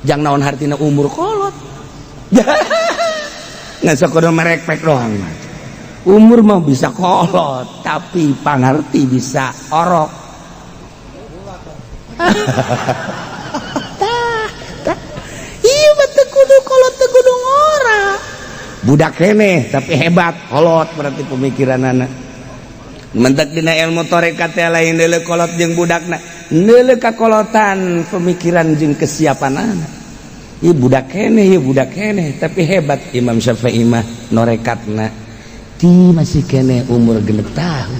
Jang naon hartina umur kolot. Ngan sakudu merek-pek doang mah. Umur mah bisa kolot tapi pangarti bisa orok. Iya betul kudu kolot teu kudu ngora. Budak keneh tapi hebat kolot berarti pemikiran anak. Mentek dina ilmu tarekat teh lain deuleu kolot jeung budakna. Deuleu kakolotan pemikiran jeung kesiapan anak. Ieu budak keneh tapi hebat Imam Syafi'i mah norekatna ti masih kene umur 6 tahun.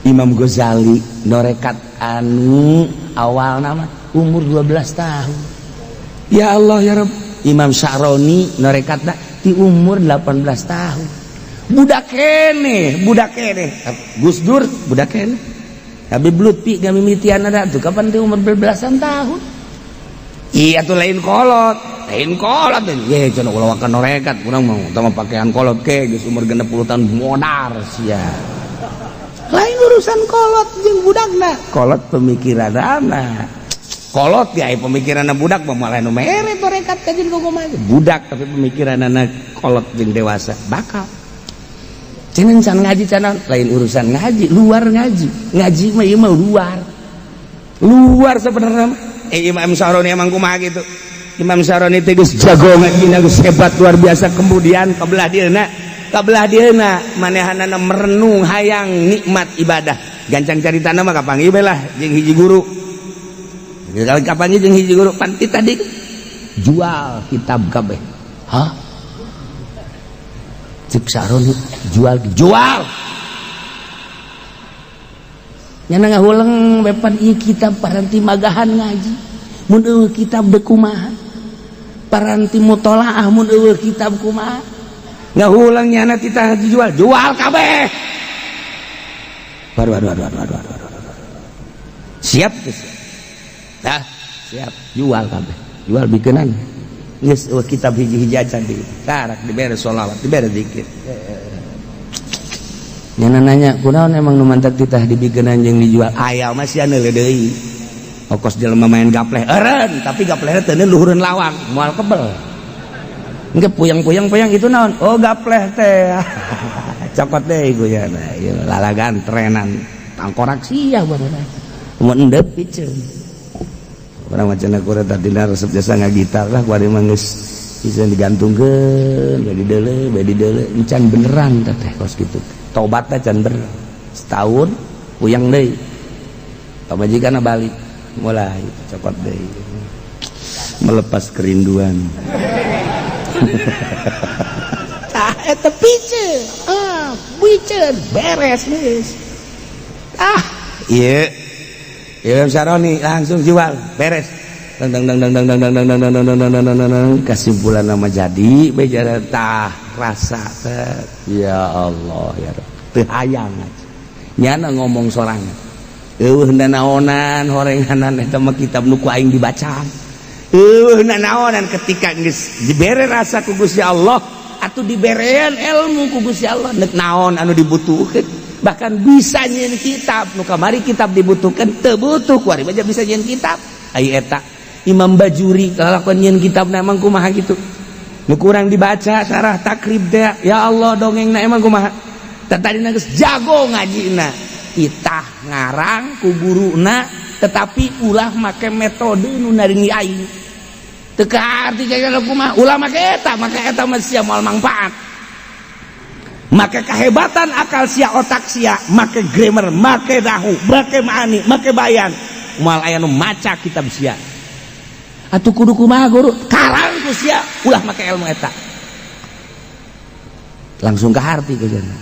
Imam Ghazali norekat anu awal nama umur 12 tahun. Ya Allah ya Rabb. Imam Sya'roni norekatna ti umur 18 tahun. Budak kene. Gus Dur budak kene. Habib Lutfi gamimitian ada tuh kapan ti umur 12 tahun. Iya tuh lain kolot ye cenah ulah wakan norekat urang mah utama pakaian kolot ke geus umur 60 tahun modar sia lain urusan kolot jeung budakna kolot pemikiranna kolot ge pemikiranna budak mah malah nu mere torekat ka jeung kumaha budak tapi pemikiranna kolot jeung dewasa bakal cenah can ngaji cenah lain urusan ngaji luar ngaji mah ieu mah luar sebenarnya Imam Sya'roni emang kumaha gitu. Imam Sya'roni teh geus jago ngajina geus hebat luar biasa kemudian kabelah dieuna manehanana merenung hayang nikmat ibadah. Gancang caritana mah kapanggih bae lah jeung hiji guru. Kali kapanggih jeung hiji guru panti tadi jual kitab kabeh. Hah? Cik Sya'roni jual. Nyana ngahuleng bepan ieu kitab paranti magahan ngaji mun eueuh kitab deuk kumaha paranti mutolaah mun eueuh kitab kumaha ngahuleng nyana titah dijual kabeh waduh siap jual kabeh jual bikeunana geus eueuh kitab hiji-hiji acan di karak dibere sholawat dibere zikir. Nyana nanya kunaon emang nu mantak titah dibikeun jeung dijual aya mah sia neuleuh deui ongkos jelema main gapleh eureun tapi gaplehna teu luhureun lawang moal kebel engke puyang itu naon oh gapleh teh cokot deui guyana ieu lalagan trenan tangkorak sia barudak mun endep piceun urang macana kureta dina resep jasa ngagitar lah kuari mah geus bisa digantungkeun bae dideuleu encan beneran teh kos kitu tobatnya can ber setahun puyang deui pamajikanna balik mulai cokot deui melepas kerinduan eta piceun beres geus ieu Sya'roni langsung jual beres kesimpulan nama jadi bejara tah rasa ya Allah ya Rabb teu hayang nyana ngomong sorangan eueuh naonan horenganan eta mah kitab nu ku aing dibaca eueuh naonan ketika geus dibere rasa ku Gusti Allah atuh diberean ilmu ku Gusti Allah neuk naon anu dibutuhkeun bahkan bisa nyieun kitab nu kamari kitab dibutuhkeun teu butuh kuari baca bisa nyieun kitab ai eta Imam Bajuri kalakuan nyieun kitabna emang kumaha gitu nu kurang dibaca sarah takrib teh ya Allah dongengna emang kumaha tadina geus jago ngajina itah ngarang ku guruna tetapi ulah make metode nu naringi aing teu kaarti kaya kumaha ulah make eta maka eta mah sia moal mangpaat Make kehebatan akal sia otak sia, make grammar, make dahu, make maani, make bayan. Moal aya nu maca kitab sia. Atuh kudu kumaha guru? Karang ku sia ulah make ilmu eta. Langsung ke harti ke jana.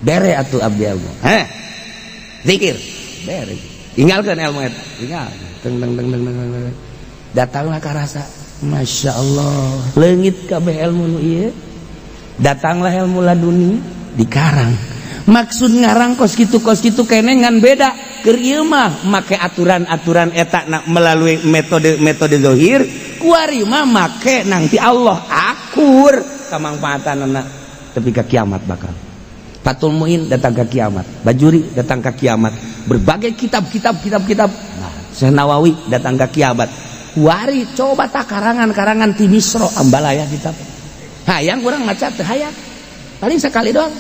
Bere atuh abdi ilmu. Zikir. Bere. Tinggalkeun ilmu eta. Tinggal. Teng teng teng teng teng. Datanglah ka rasa. Masya Allah. Leungit kabeh ilmu nu ieu. Datanglah ilmu laduni dikarang. Maksud ngarang kos kitu kene ngan beda. Keur ieu mah make aturan-aturan eta melalui metode zahir, kuari mah make nang ti Allah akur kamangpaatanna tepi ka kiamat bakal. Fathul Muin datang ke kiamat, Bajuri datang ke kiamat, berbagai kitab. Nah, Syekh Nawawi datang ke kiamat. Kuari coba tak karangan-karangan ti Misra ambalaya kitab. Hayang kurang maca teh hayang. Paling sekali doang.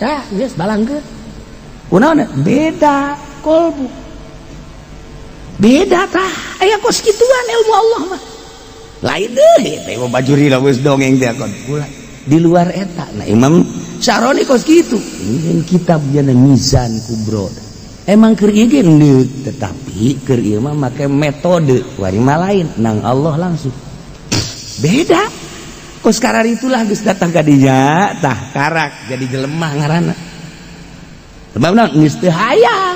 Dah, geus balangkeun. Kunaon? Beda kolbu. Beda tah. Aya kos kituan ilmu Allah mah. Lain deui teh Bajuri geus dongeng teh kon. Di luar eta. Nah, Imam Syaroni kos kitu. Ini kitab jana Mizan Kubro. Emang keur ieu ge neuk, tetapi keur ieu mah make metode kuari mah lain nang Allah langsung. Beda. Kos karar itulah geus datang ka dinya tah karak jadi jelemah ngaranna. Sebab naon geus teu hayang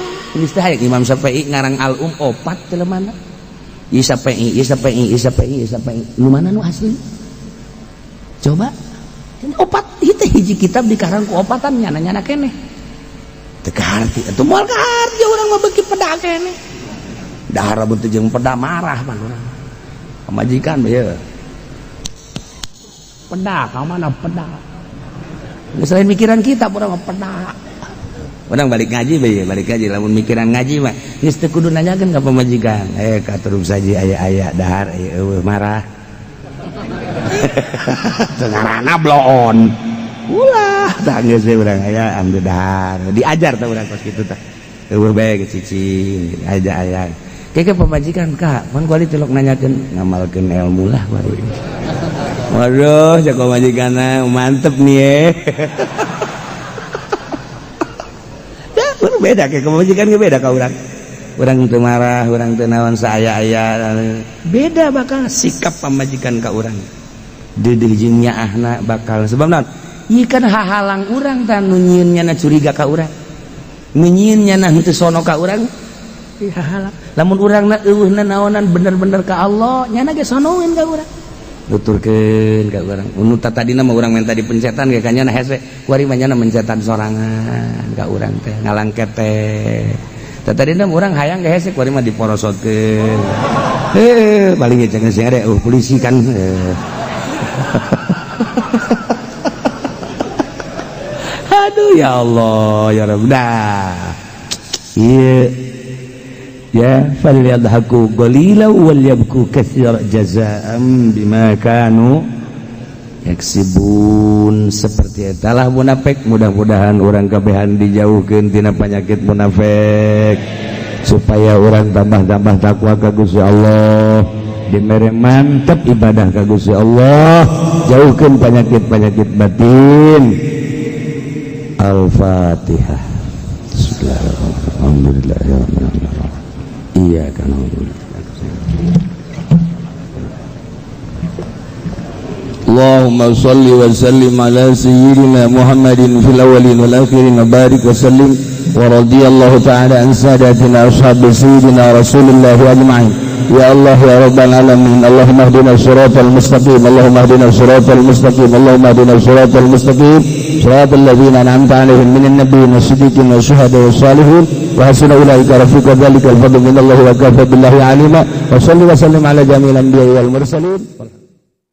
Imam Syafi'i ngarang Al-Um 4 jelemana. Ieu Syafi'i nu mana nu asli? Coba 4 itu hiji kitab dikarang ku 4-an nyana keneh. Teu kaharti atuh moal kaharti urang mah beuki peda keneh. Dahar rambut jeung peda marah pan urang. Pamajikan ieu. Peda, kau mana peda? Selain mikiran kita, orang peda. Orang balik ngaji, lamun mikiran ngaji mah, geus teu kudu nanyakeun ka pamajikan. Katurup saji aya dahar, marah. Teu ngaranna bloon. Ulah, tah geus we urang aya ambil dahar. Diajar tah urang kos kitu tah. Eueuh bae geus cicing, aya. Keke pamajikan, Kak, mun kuali telok nanyakeun ngamalkeun ilmu lah kuali. Waduh, jago majikanna mantep nih ya, beda kayak majikan ge beda ka urang. Urang teu marah, urang teu naon saaya-aya. Beda bakal sikap pamajikan ka urang. Deudeuh jeung nyaahna bakal sebab naon? Ieu kan hahalang urang tah nu nyieun nyana curiga ka urang. Nu nyieun nyana henteu sono ka urang. Ieu hahalang. Lamun urangna eueuhna naonan bener-bener ka Allah, nyana ge sonoeun ka urang. Nuturkeun ka urang. Nu tadina mah urang minta dipencetan ge kanyana hese. Kuari mah nyana mencetan sorangan ka urang teh, ngalangket teh. Tadina mah urang hayang ge hese kuari mah diporosotkeun. Paling ge cenah sing ada polisi kan. Aduh ya Allah ya Rabb. Ieu ya falyadhaku qalila wal yabku katsira jazaa'an bima kanu yaksibun. Seperti etalah munafik. Mudah-mudahan orang kabehan dijauhkeun tina penyakit munafik supaya orang tambah-tambah takwa ka Gusti Allah, dimere mantep ibadah ka Gusti Allah, jauhkeun penyakit-penyakit batin. Al-Fatihah. Bismillahirrahmanirrahim. Iya kan Allahumma salli wa sallim ala sayyidina Muhammadin fil awwalin wal akhirin wa barik wa sallim wa radiyallahu ta'ala an sadatina ashabi sayyidina Rasulillah ajma'in. Ya Allah ya Rabbal alamin, Allahumma hdina siratal mustaqim, Allahumma hdina siratal mustaqim, Allahumma hdina siratal mustaqim, siratal ladzina an'amta 'alaihim minan nabiyyin was-siddiqin wasyuhada'i was-salihin wa hasuna ulaika rafiqa. Dzalikal fadlu minallahi wa kafa billahi alima. Wa salli wa sallim ala jami'il anbiya'i wal mursalin.